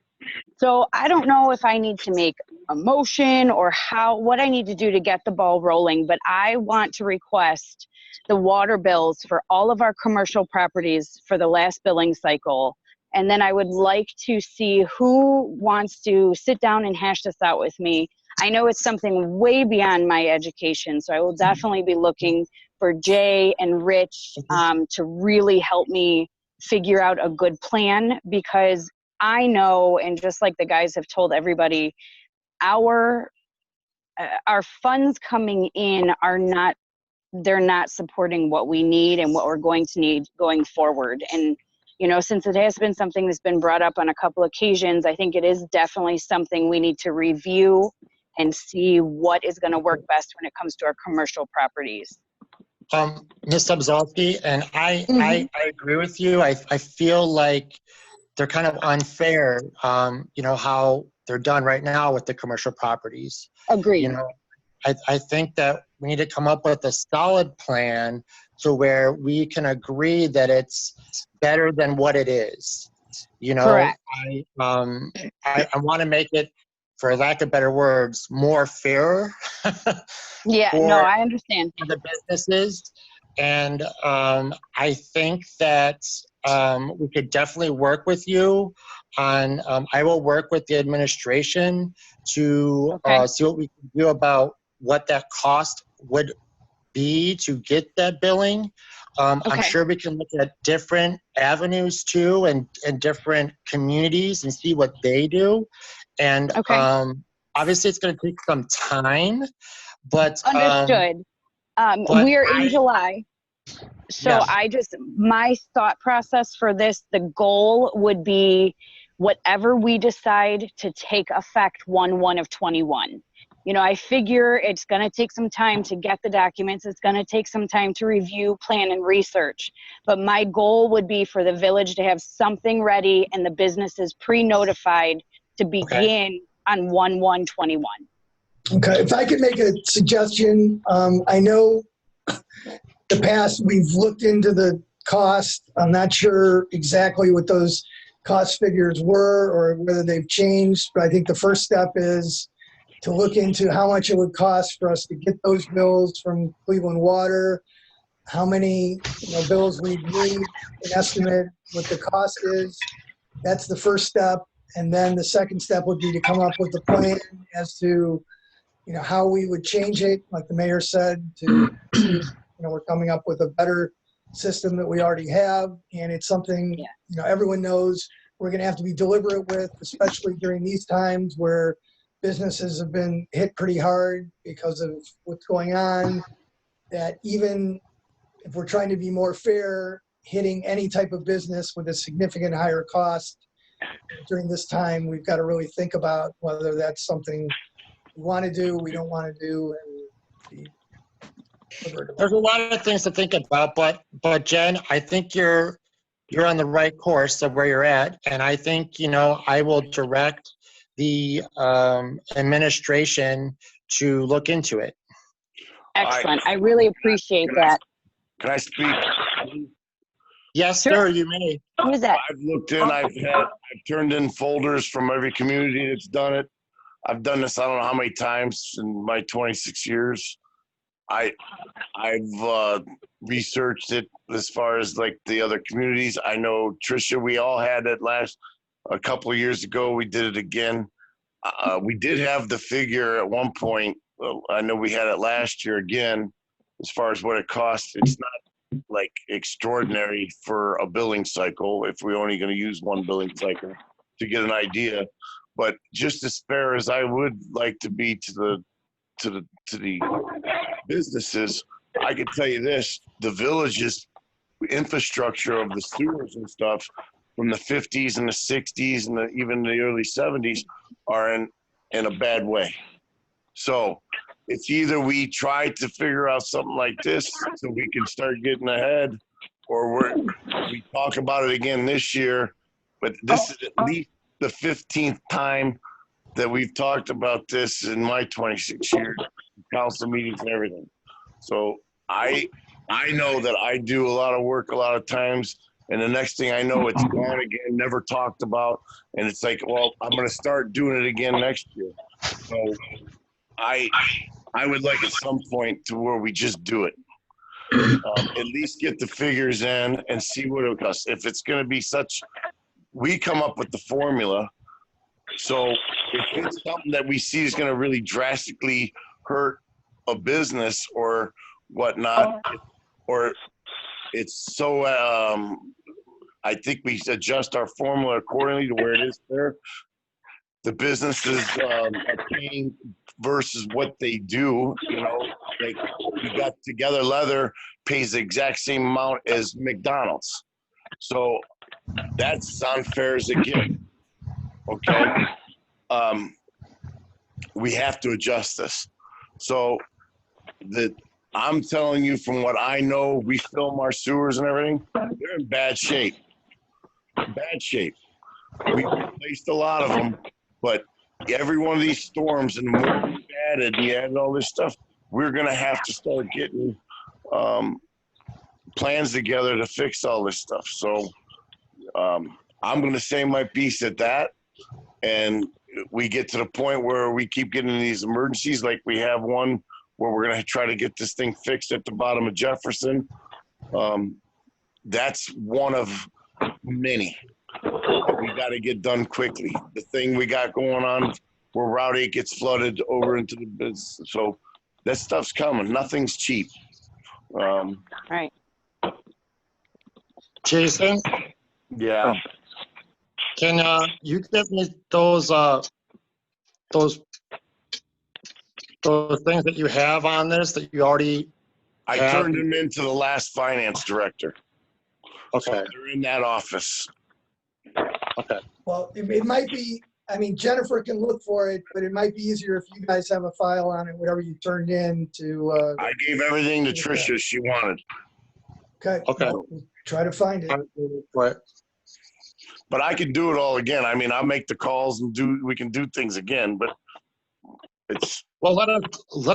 So I don't know if I need to make a motion or what I need to do to get the ball rolling, but I want to request the water bills for all of our commercial properties for the last billing cycle. And then I would like to see who wants to sit down and hash this out with me. I know it's something way beyond my education, so I will definitely be looking for Jay and Rich to really help me figure out a good plan, because I know, and just like the guys have told everybody, our funds coming in they're not supporting what we need and what we're going to need going forward. And you know, since it has been something that's been brought up on a couple occasions, I think it is definitely something we need to review and see what is going to work best when it comes to our commercial properties. Ms. Domzalski, and I agree with you. I feel like they're kind of unfair, you know, how they're done right now with the commercial properties. Agreed. You know, I think that we need to come up with a solid plan to where we can agree that it's better than what it is. You know, correct. I want to make it, for lack of better words, more fair. Yeah, no, I understand. For the businesses. And I think that we could definitely work with you on, I will work with the administration to see what we can do about what that cost would be to get that billing. I'm sure we can look at different avenues too, and different communities and see what they do. And obviously it's going to take some time, but understood. We are in July. So yes. My thought process for this, the goal would be whatever we decide to take effect 1/1/21. You know, I figure it's going to take some time to get the documents. It's going to take some time to review, plan, and research. But my goal would be for the village to have something ready and the businesses pre-notified to begin on 1/1/21. Okay, if I could make a suggestion, I know the past we've looked into the cost. I'm not sure exactly what those cost figures were or whether they've changed, but I think the first step is to look into how much it would cost for us to get those bills from Cleveland Water, how many bills we need, an estimate what the cost is. That's the first step. And then the second step would be to come up with a plan as to how we would change it, like the mayor said, to we're coming up with a better system that we already have, and it's something everyone knows we're going to have to be deliberate with, especially during these times where businesses have been hit pretty hard because of what's going on. That even if we're trying to be more fair, hitting any type of business with a significant higher cost during this time, we've got to really think about whether that's something we want to do, we don't want to do, and be deliberate. There's a lot of things to think about, but Jen, I think you're on the right course of where you're at, and I think I will direct the administration to look into it. Excellent. I really appreciate that. Can I speak? Yes, Sure. sir, you may. Who is that? I've looked in, I've turned in folders from every community that's done it. I've done this, I don't know how many times in my 26 years. I've researched it as far as like the other communities. I know, Tricia, we all had it a couple of years ago. We did it again. We did have the figure at one point. I know we had it last year again, as far as what it costs. It's not like extraordinary for a billing cycle if we're only going to use one billing cycle to get an idea. But just as fair as I would like to be to the businesses, I can tell you this: the village's infrastructure of the sewers and stuff from the 50s and the 60s and even the early 70s are in a bad way. So it's either we try to figure out something like this so we can start getting ahead, or we talk about it again this year. But this is at least the 15th time that we've talked about this in my 26 years, council meetings and everything. So I know that I do a lot of work a lot of times, and the next thing I know, it's gone again, never talked about, and it's like, well, I'm going to start doing it again next year. So I would like at some point to where we just do it. At least get the figures in and see what it costs. If it's going to be we come up with the formula. So if it's something that we see is going to really drastically hurt a business or whatnot, or it's so, I think we adjust our formula accordingly to where it is there. The businesses are paying versus what they do, like we got Together Leather pays the exact same amount as McDonald's. So that's unfair as it gets. Okay. We have to adjust this. So I'm telling you from what I know, we film our sewers and everything, they're in bad shape. Bad shape. We replaced a lot of them, but every one of these storms and the more we added, you added all this stuff, we're going to have to start getting plans together to fix all this stuff. So I'm going to say my piece at that. And we get to the point where we keep getting these emergencies, like we have one where we're going to try to get this thing fixed at the bottom of Jefferson. That's one of many that we got to get done quickly. The thing we got going on where Route 8 gets flooded over into the business. So that stuff's coming. Nothing's cheap. Right. Jason, Yeah. can you give me those things that you have on this that you already I have? turned them into the last finance director. Okay. So they're in that office. Okay. Well, it might be, Jennifer can look for it, but it might be easier if you guys have a file on it, whatever you turned in to. I gave everything to Tricia she wanted. Okay. Okay. Well, we'll try to find it. Right. But I can do it all again. I'll make the calls and we can do things again, but it's. Well, let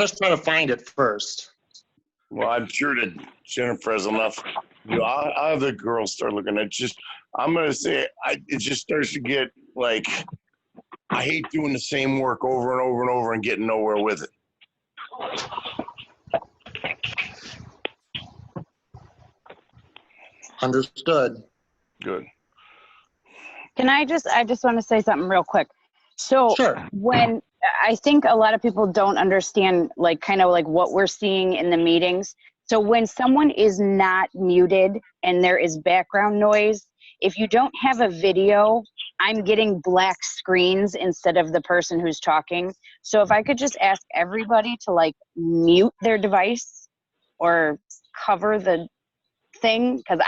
us try to find it first. Well, I'm sure that Jennifer has enough. I'll have the girls start looking at it. I'm going to say it just starts to get like, I hate doing the same work over and over and over and getting nowhere with it. Understood. Good. I just want to say something real quick. So Sure. when I think a lot of people don't understand kind of what we're seeing in the meetings. So when someone is not muted and there is background noise, if you don't have a video, I'm getting black screens instead of the person who's talking. So if I could just ask everybody to mute their device or cover the thing, because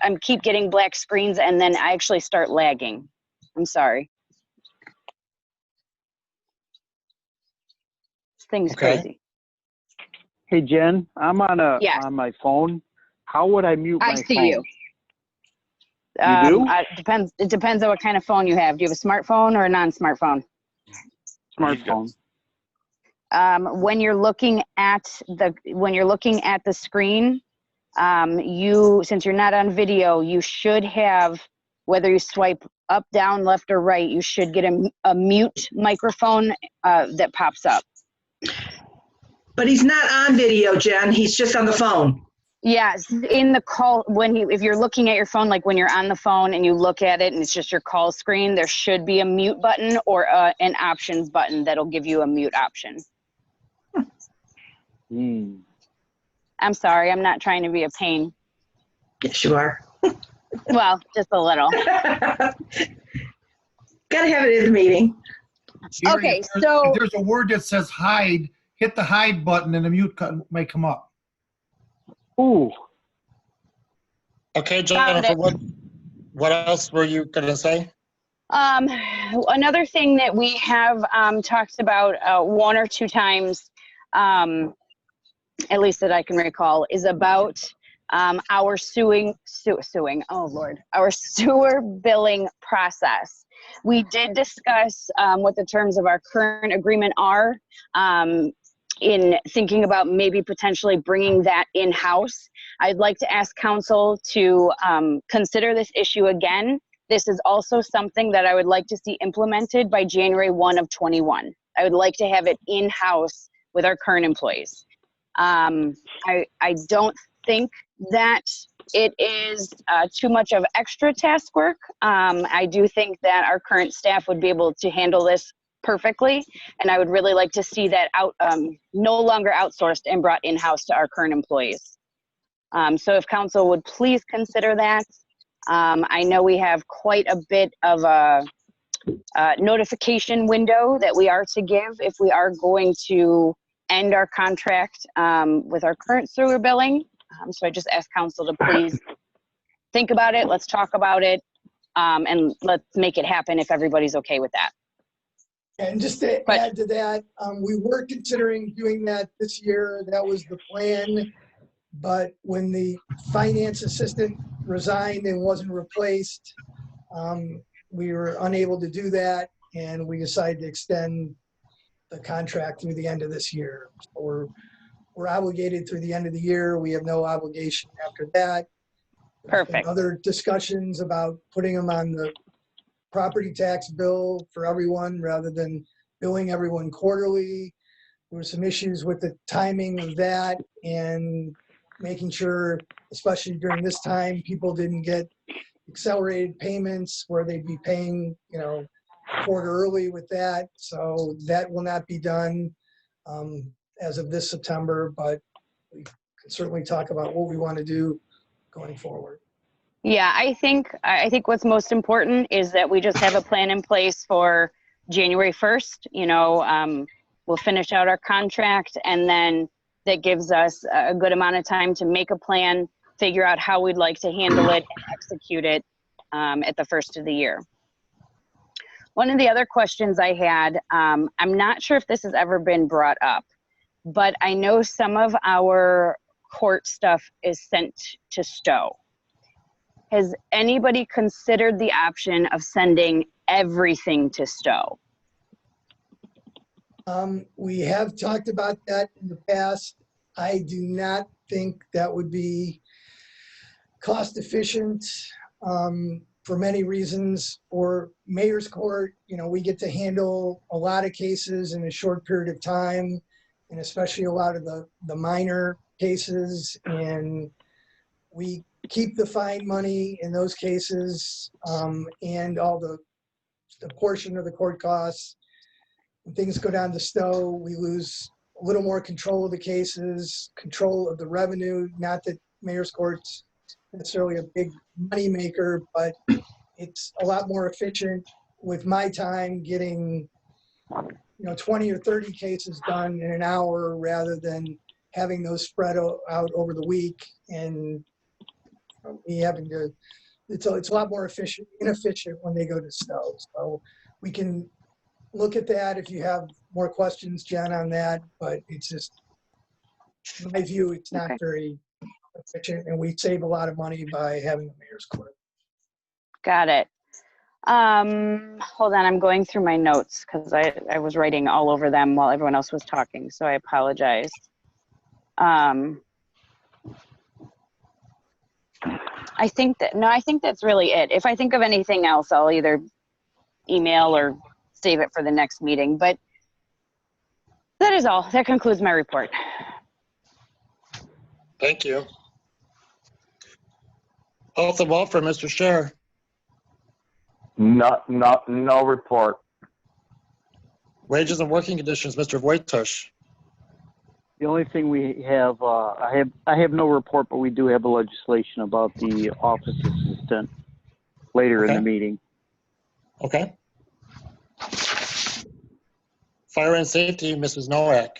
I'm keep getting black screens and then I actually start lagging. I'm sorry. This thing's Okay. crazy. Hey Jen, I'm on Yes. on my phone. How would I mute my I see phone? you. You do? It depends on what kind of phone you have. Do you have a smartphone or a non-smartphone? Smartphone. When you're looking at the screen, Since you're not on video, you should have, whether you swipe up, down, left, or right, you should get a mute microphone that pops up. But he's not on video, Jen. He's just on the phone. Yes, in the call, if you're looking at your phone, like when you're on the phone and you look at it and it's just your call screen, there should be a mute button or an options button that'll give you a mute option. I'm sorry, I'm not trying to be a pain. Yes, you are. Well, just a little. Gotta have it in the meeting. Okay, If so there's a word that says hide, hit the hide button and the mute might come up. Ooh. Okay, Jennifer, what else were you gonna say? Another thing that we have talked about one or two times, at least that I can recall, is about our our sewer billing process. We did discuss what the terms of our current agreement are in thinking about maybe potentially bringing that in-house. I'd like to ask council to consider this issue again. This is also something that I would like to see implemented by January 1 of 21. I would like to have it in-house with our current employees. I don't think that it is too much of extra task work. I do think that our current staff would be able to handle this perfectly, and I would really like to see that no longer outsourced and brought in-house to our current employees. So if council would please consider that. I know we have quite a bit of a notification window that we are to give if we are going to end our contract with our current sewer billing. So I just ask council to please think about it. Let's talk about it, and let's make it happen if everybody's okay with that. And just to add to that, we were considering doing that this year. That was the plan. But when the finance assistant resigned and wasn't replaced, we were unable to do that. And we decided to extend the contract through the end of this year. So we're obligated through the end of the year. We have no obligation after that. Perfect. Other discussions about putting them on the property tax bill for everyone rather than billing everyone quarterly. There were some issues with the timing of that and making sure, especially during this time, people didn't get accelerated payments where they'd be paying, a quarter early with that. So that will not be done as of this September, but we can certainly talk about what we want to do going forward. Yeah, I think what's most important is that we just have a plan in place for January 1st. We'll finish out our contract, and then that gives us a good amount of time to make a plan, figure out how we'd like to handle it, and execute it at the first of the year. One of the other questions I had, I'm not sure if this has ever been brought up, but I know some of our court stuff is sent to Stowe. Has anybody considered the option of sending everything to Stowe? We have talked about that in the past. I do not think that would be cost efficient for many reasons. For mayor's court, we get to handle a lot of cases in a short period of time, and especially a lot of the minor cases, and we keep the fine money in those cases and all the portion of the court costs. When things go down to Stowe, we lose a little more control of the cases, control of the revenue. Not that mayor's court's necessarily a big money maker, but it's a lot more efficient with my time getting 20 or 30 cases done in an hour rather than having those spread out over the week and me having to. It's a lot more inefficient when they go to Stowe. So we can look at that if you have more questions, Jen, on that, but it's just, in my view, it's not very efficient, and we save a lot of money by having the mayor's court. Got it. Hold on, I'm going through my notes because I was writing all over them while everyone else was talking, so I apologize. I think that's really it. If I think of anything else, I'll either email or save it for the next meeting. But that is all. That concludes my report. Thank you. Health and welfare, Mr. Chair. No report. Wages and working conditions, Mr. Voitush. The only thing we have, I have no report, but we do have a legislation about the office assistant later in the meeting. Okay. Fire and safety, Mrs. Nowak.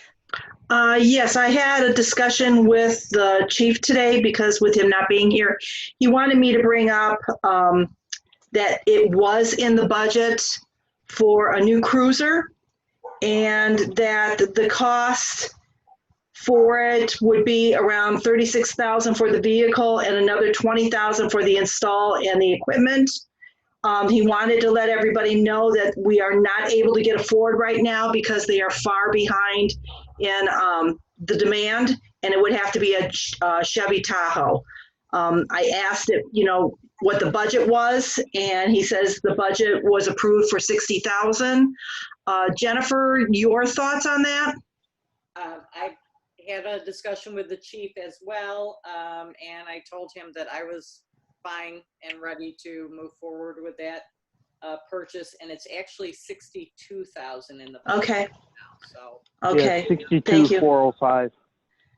Yes, I had a discussion with the chief today because with him not being here, he wanted me to bring up that it was in the budget for a new cruiser and that the cost for it would be around $36,000 for the vehicle and another $20,000 for the install and the equipment. He wanted to let everybody know that we are not able to get a Ford right now because they are far behind in the demand, and it would have to be a Chevy Tahoe. I asked it, what the budget was, and he says the budget was approved for $60,000. Jennifer, your thoughts on that? I had a discussion with the chief as well, and I told him that I was fine and ready to move forward with that purchase, and it's actually $62,000 in the budget Okay. now, so Okay. Yeah, 62,405.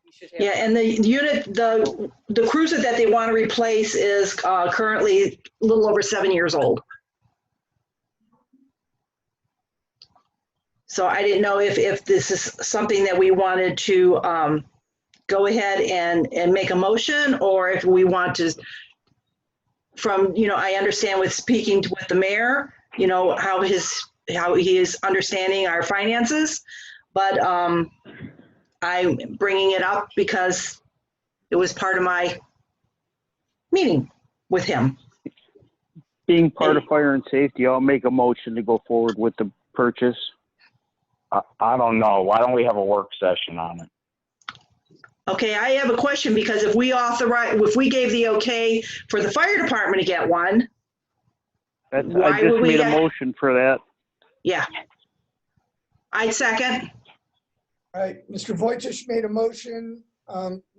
you should have. Yeah, and the unit, the cruiser that they want to replace is currently a little over 7 years old. So I didn't know if this is something that we wanted to go ahead and make a motion, or if we want to, I understand with speaking with the mayor, how he is understanding our finances, but I'm bringing it up because it was part of my meeting with him. Being part of fire and safety, I'll make a motion to go forward with the purchase. I don't know. Why don't we have a work session on it? Okay, I have a question because if we gave the okay for the fire department to get one, I why just would we made a get- motion for that. yeah. I'd second. All right, Mr. Voitish made a motion.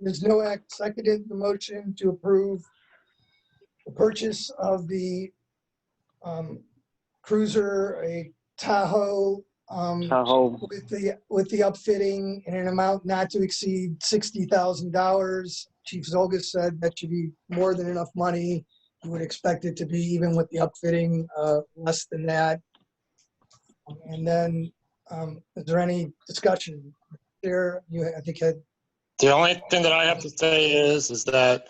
Ms. Noack seconded the motion to approve the purchase of the cruiser, a Tahoe, Tahoe. with the upfitting in an amount not to exceed $60,000. Chief Zolgis said that should be more than enough money. You would expect it to be, even with the upfitting, less than that. And then, is there any discussion there? I think had. The only thing that I have to say is that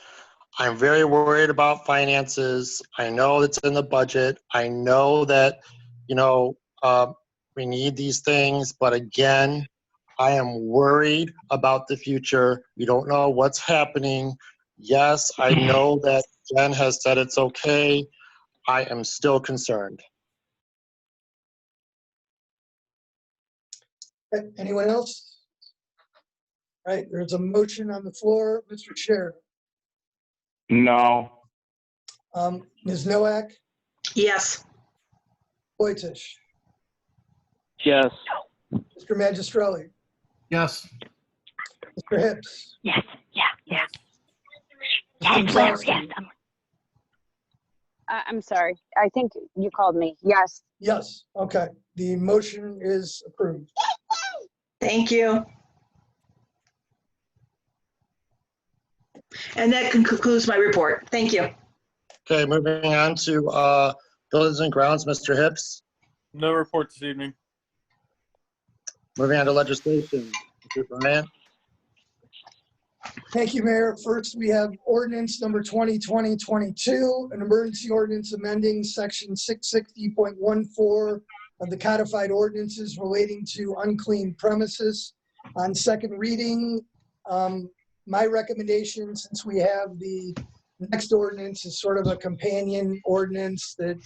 I'm very worried about finances. I know it's in the budget. I know that, we need these things, but again, I am worried about the future. We don't know what's happening. Yes, I know that Jen has said it's okay. I am still concerned. Anyone else? All right, there's a motion on the floor. Mr. Chair. No. Ms. Noack, Yes. Voitish, Yes. Mr. Magistrelli, Yes. Mr. Hips, Yes. Yeah. Mr. Domzowski. I'm sorry. I think you called me. Yes. Yes, okay. The motion is approved. Thank you. And that concludes my report. Thank you. Okay, moving on to buildings and grounds, Mr. Hips. No report this evening. Moving on to legislation, Mr. Bryant. Thank you, Mayor. First, we have ordinance number 2020-22, an emergency ordinance amending section 660.14 of the codified ordinances relating to unclean premises. On second reading, my recommendation, since we have the next ordinance, is sort of a companion ordinance that,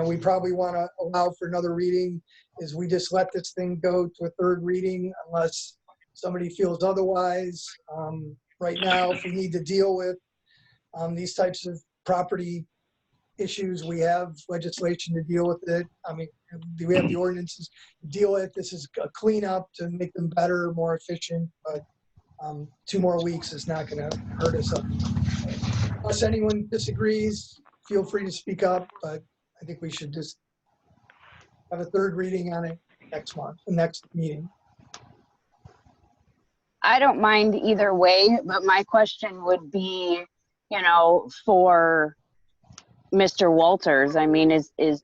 we probably want to allow for another reading, is we just let this thing go to a third reading unless somebody feels otherwise. Right now, if we need to deal with these types of property issues. We have legislation to deal with it. I mean, we have the ordinances to deal with. This is a cleanup to make them better, more efficient, but 2 more weeks is not going to hurt us up. Unless anyone disagrees, feel free to speak up, but I think we should just have a 3rd reading on it next meeting. I don't mind either way, but my question would be, you know, for Mr. Walters, I mean,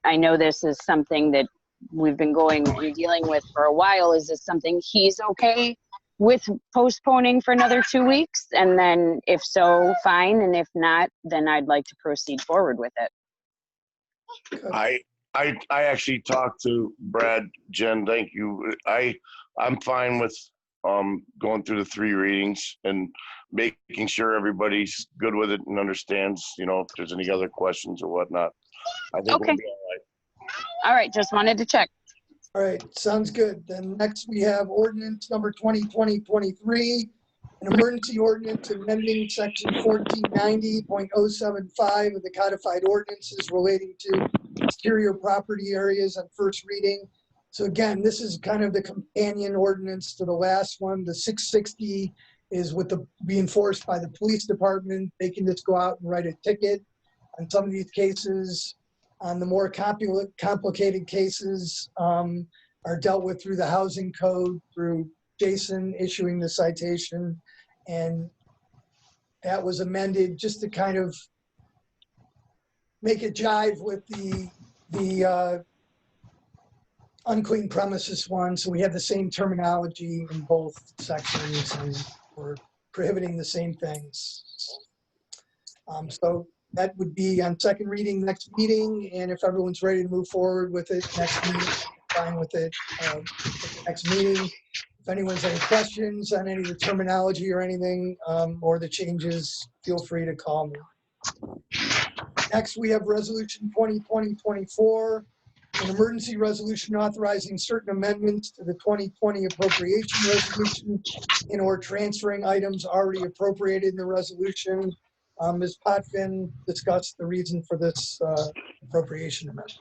I know this is something that we've been going and dealing with for a while. Is this something he's okay with postponing for another 2 weeks? And then if so, fine. And if not, then I'd like to proceed forward with it. I actually talked to Brad, Jen, thank you. I'm fine with going through the 3 readings and making sure everybody's good with it and understands, you know, if there's any other questions or whatnot. I think Okay. we'll be all right. All right, just wanted to check. All right, sounds good. Then next we have ordinance number 2020-23, an emergency ordinance amending section 1490.075 of the codified ordinances relating to exterior property areas on first reading. So again, this is kind of the companion ordinance to the last one. The 660 is be enforced by the police department. They can just go out and write a ticket on some of these cases. On the more complicated cases are dealt with through the housing code, through Jason issuing the citation. And that was amended just to kind of make it jive with the unclean premises one. So we have the same terminology in both sections and we're prohibiting the same things. So that would be on 2nd reading next meeting. And if everyone's ready to move forward with it next meeting, fine with it next meeting. If anyone's any questions on any of the terminology or anything or the changes, feel free to call me. Next, we have resolution 2020-24, an emergency resolution authorizing certain amendments to the 2020 appropriation resolution and or transferring items already appropriated in the resolution. Ms. Potvin discussed the reason for this appropriation amendment.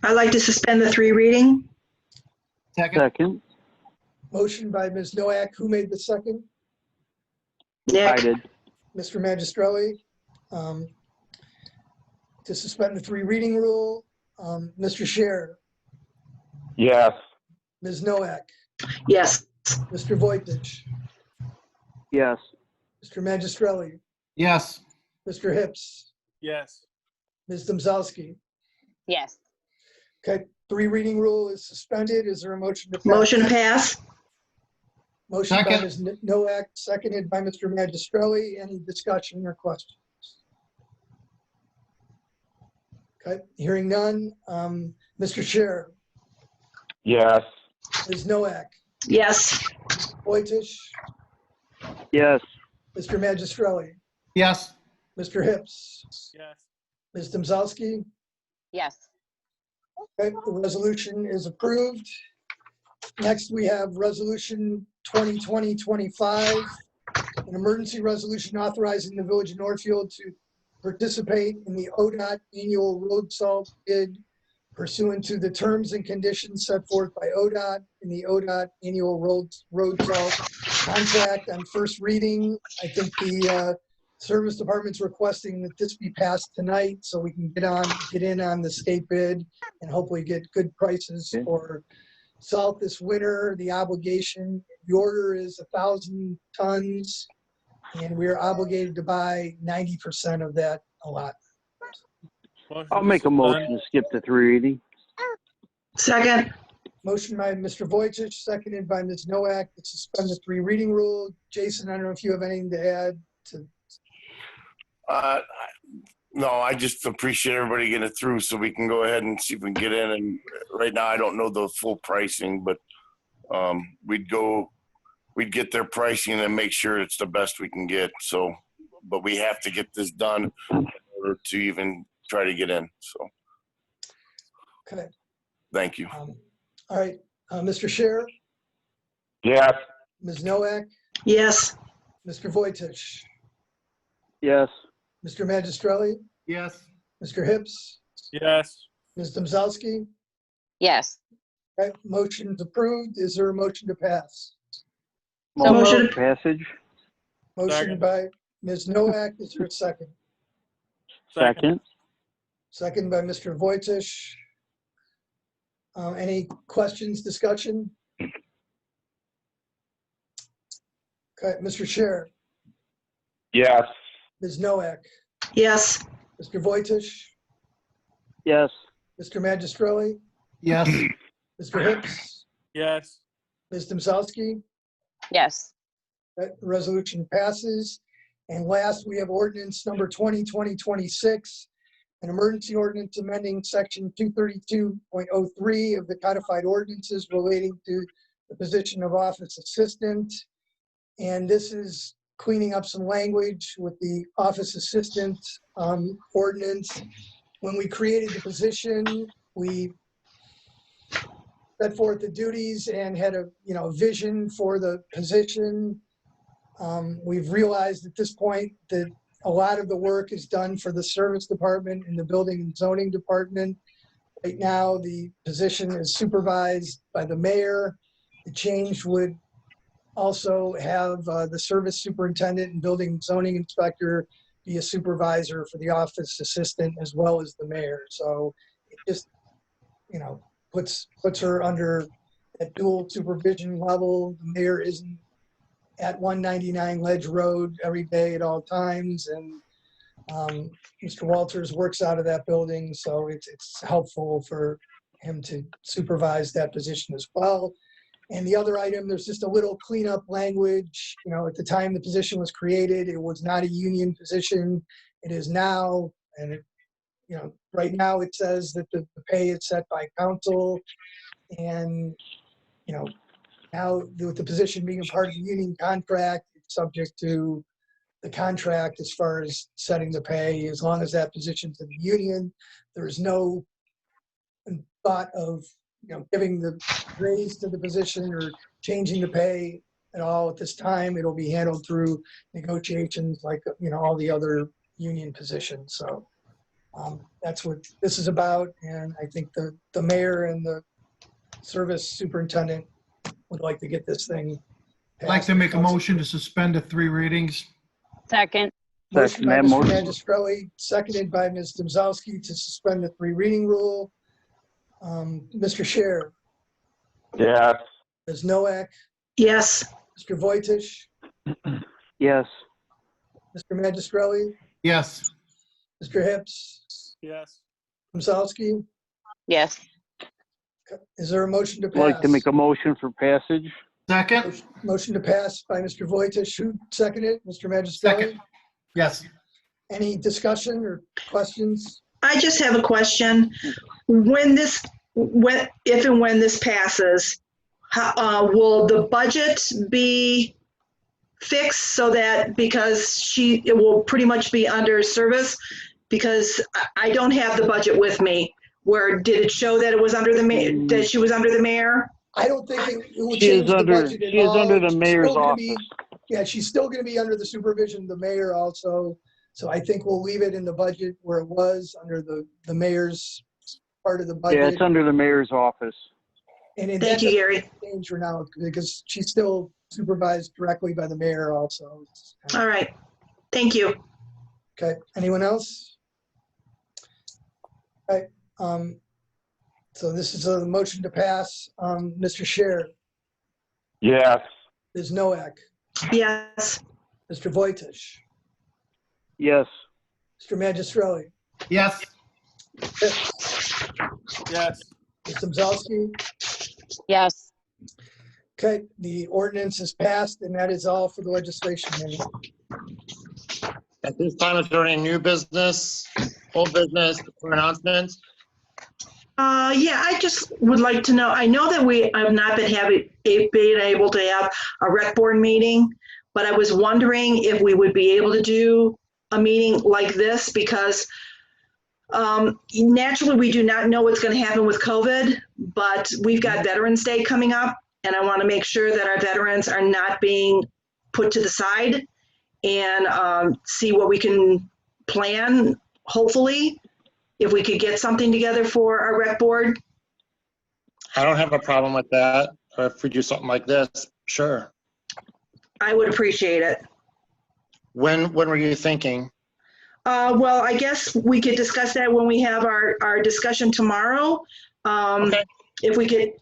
I'd like to suspend the 3 reading. Second. Motion by Ms. Noack. Who made the second? I Nick, did. Mr. Magistrelli. To suspend the 3 reading rule. Mr. Scher, Yes. Ms. Noack, yes. Mr. Voitich, Yes. Mr. Magistrelli, Yes. Mr. Hips, Yes. Ms. Domzowski. Yes. Okay, 3 reading rule is suspended. Is there a motion to pass? Motion to pass? Motion by Second. Ms. Noack, seconded by Mr. Magistrelli. Any discussion or questions? Okay, hearing none. Mr. Scher, Yes. Ms. Noack, Yes. Voitich, Yes. Mr. Magistrelli, Yes. Mr. Hips, Yes. Ms. Domzowski. Yes. Okay, the resolution is approved. Next, we have resolution 2020-25, an emergency resolution authorizing the Village of Northfield to participate in the ODOT annual road salt bid pursuant to the terms and conditions set forth by ODOT in the ODOT annual road salt contract on first reading. I think the service department's requesting that this be passed tonight so we can get in on the state bid and hopefully get good prices for salt this winter. The obligation, the order is 1,000 tons and we are obligated to buy 90% of that allotment. I'll make a motion to skip the 3 reading. Second? Motion by Mr. Voitich, seconded by Ms. Noack to suspend the 3 reading rule. Jason, I don't know if you have anything to add to. No, I just appreciate everybody getting it through so we can go ahead and see if we can get in. And right now, I don't know the full pricing, but we'd get their pricing and make sure it's the best we can get. So, but we have to get this done in order to even try to get in. So, Okay. thank you. All right, Mr. Scher, Yes. Ms. Noack, Yes. Mr. Voitich, Yes. Mr. Magistrelli, Yes. Mr. Hips, Yes. Ms. Domzowski. Yes. Okay, motion's approved. Is there a motion to pass? So Motion. moved. Passage. Motion Second. by Ms. Nowak. Is there a second? Second. Second by Mr. Voitish. Any questions, discussion? Okay, Mr. Chair, Yes. Ms. Nowak, Yes. Mr. Voitish, Yes. Mr. Magistrelli, Yes. Mr. Hips, Yes. Ms. Domzowski. Yes. That resolution passes. And last, we have ordinance number 2020-26, an emergency ordinance amending section 232.03 of the codified ordinances relating to the position of office assistant. And this is cleaning up some language with the office assistant ordinance. When we created the position, we set forth the duties and had a vision for the position. We've realized at this point that a lot of the work is done for the service department and the building and zoning department. Right now, the position is supervised by the mayor. The change would also have the service superintendent and building and zoning inspector be a supervisor for the office assistant as well as the mayor. So it just, puts her under that dual supervision level. The mayor isn't at 199 Ledge Road every day at all times, and Mr. Walters works out of that building, so it's helpful for him to supervise that position as well. And the other item, there's just a little cleanup language. At the time the position was created, it was not a union position. It is now, and right now it says that the pay is set by council, and now with the position being a part of the union contract, it's subject to the contract as far as setting the pay. As long as that position's in the union, there is no thought of giving the raise to the position or changing the pay at all at this time. It'll be handled through negotiations like all the other union positions. So that's what this is about, and I think the mayor and the service superintendent would like to get this thing I'd like to make a motion to suspend the 3 readings. Second. Motion by Second Mr. motion. Magistrelli, seconded by Ms. Domzowski to suspend the 3 reading rule. Mr. Scher, Yes. Ms. Nowak, Yes. Mr. Voitish, Yes. Mr. Magistrelli, Yes. Mr. Hips, Yes. Domzowski. Yes. Is there a motion to I'd pass? like to make a motion for passage. Second. Motion to pass by Mr. Voitish. Who seconded? Mr. Magistrelli? Second. Yes. Any discussion or questions? I just have a question. If and when this passes, will the budget be fixed so that, because it will pretty much be under service? Because I don't have the budget with me. Did it show that it was under the mayor, that she was under the mayor? I don't think it will She is change the under, budget at she is all. under the She's mayor's still gonna office. Yeah, she's still going to be under the supervision of the mayor also. So I think we'll leave it in the budget where it was, under the mayor's part of the budget. Yeah, it's under the mayor's office. And it Thank you, Gary. change for now because she's still supervised directly by the mayor also. All right. Thank you. Okay, anyone else? Okay, so this is a motion to pass. Mr. Scher, Yes. Ms. Nowak, Yes. Mr. Voitish, Yes. Mr. Magistrelli, Yes. Yes. Ms. Domzowski. Yes. Okay, the ordinance is passed, and that is all for the legislation. At this time, is there any new business, old business, or announcements? Yeah, I just would like to know, I know that we have not been able to have a rec board meeting, but I was wondering if we would be able to do a meeting like this, because naturally we do not know what's going to happen with COVID, but we've got Veterans Day coming up, and I want to make sure that our veterans are not being put to the side, and see what we can plan. hopefully, if we could get something together for our rec board. I don't have a problem with that. Or if we do something like this, sure. I would appreciate it. When were you thinking? Well, I guess we could discuss that when we have our discussion tomorrow. Okay. If we could,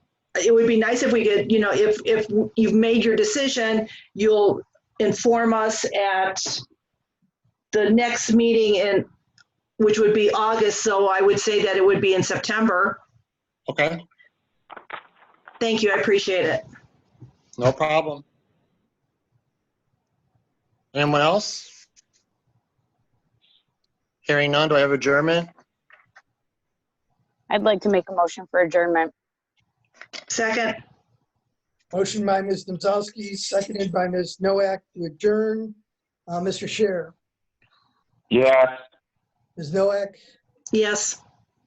it would be nice if we could, you know, if you've made your decision, you'll inform us at the next meeting which would be August. So I would say that it would be in September. Okay, Thank you. I appreciate it. no problem. Anyone else? Hearing none, do I have adjournment? I'd like to make a motion for adjournment. Second. Motion by Ms. Domzowski, seconded by Ms. Noack to adjourn. Mr. Scher, Yes. Ms. Noack, Yes.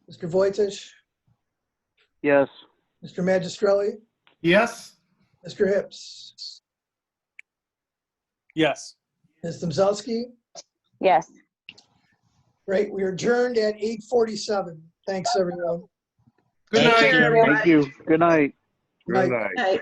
Mr. Voitish, Yes. Mr. Magistrelli, Yes? Mr. Hips, Yes. Ms. Domzowski. Yes. Great, we are adjourned at 8:47. Thanks, everyone. Good Take night. care, everybody. Thank you. Good night. Good night. Good night. Night.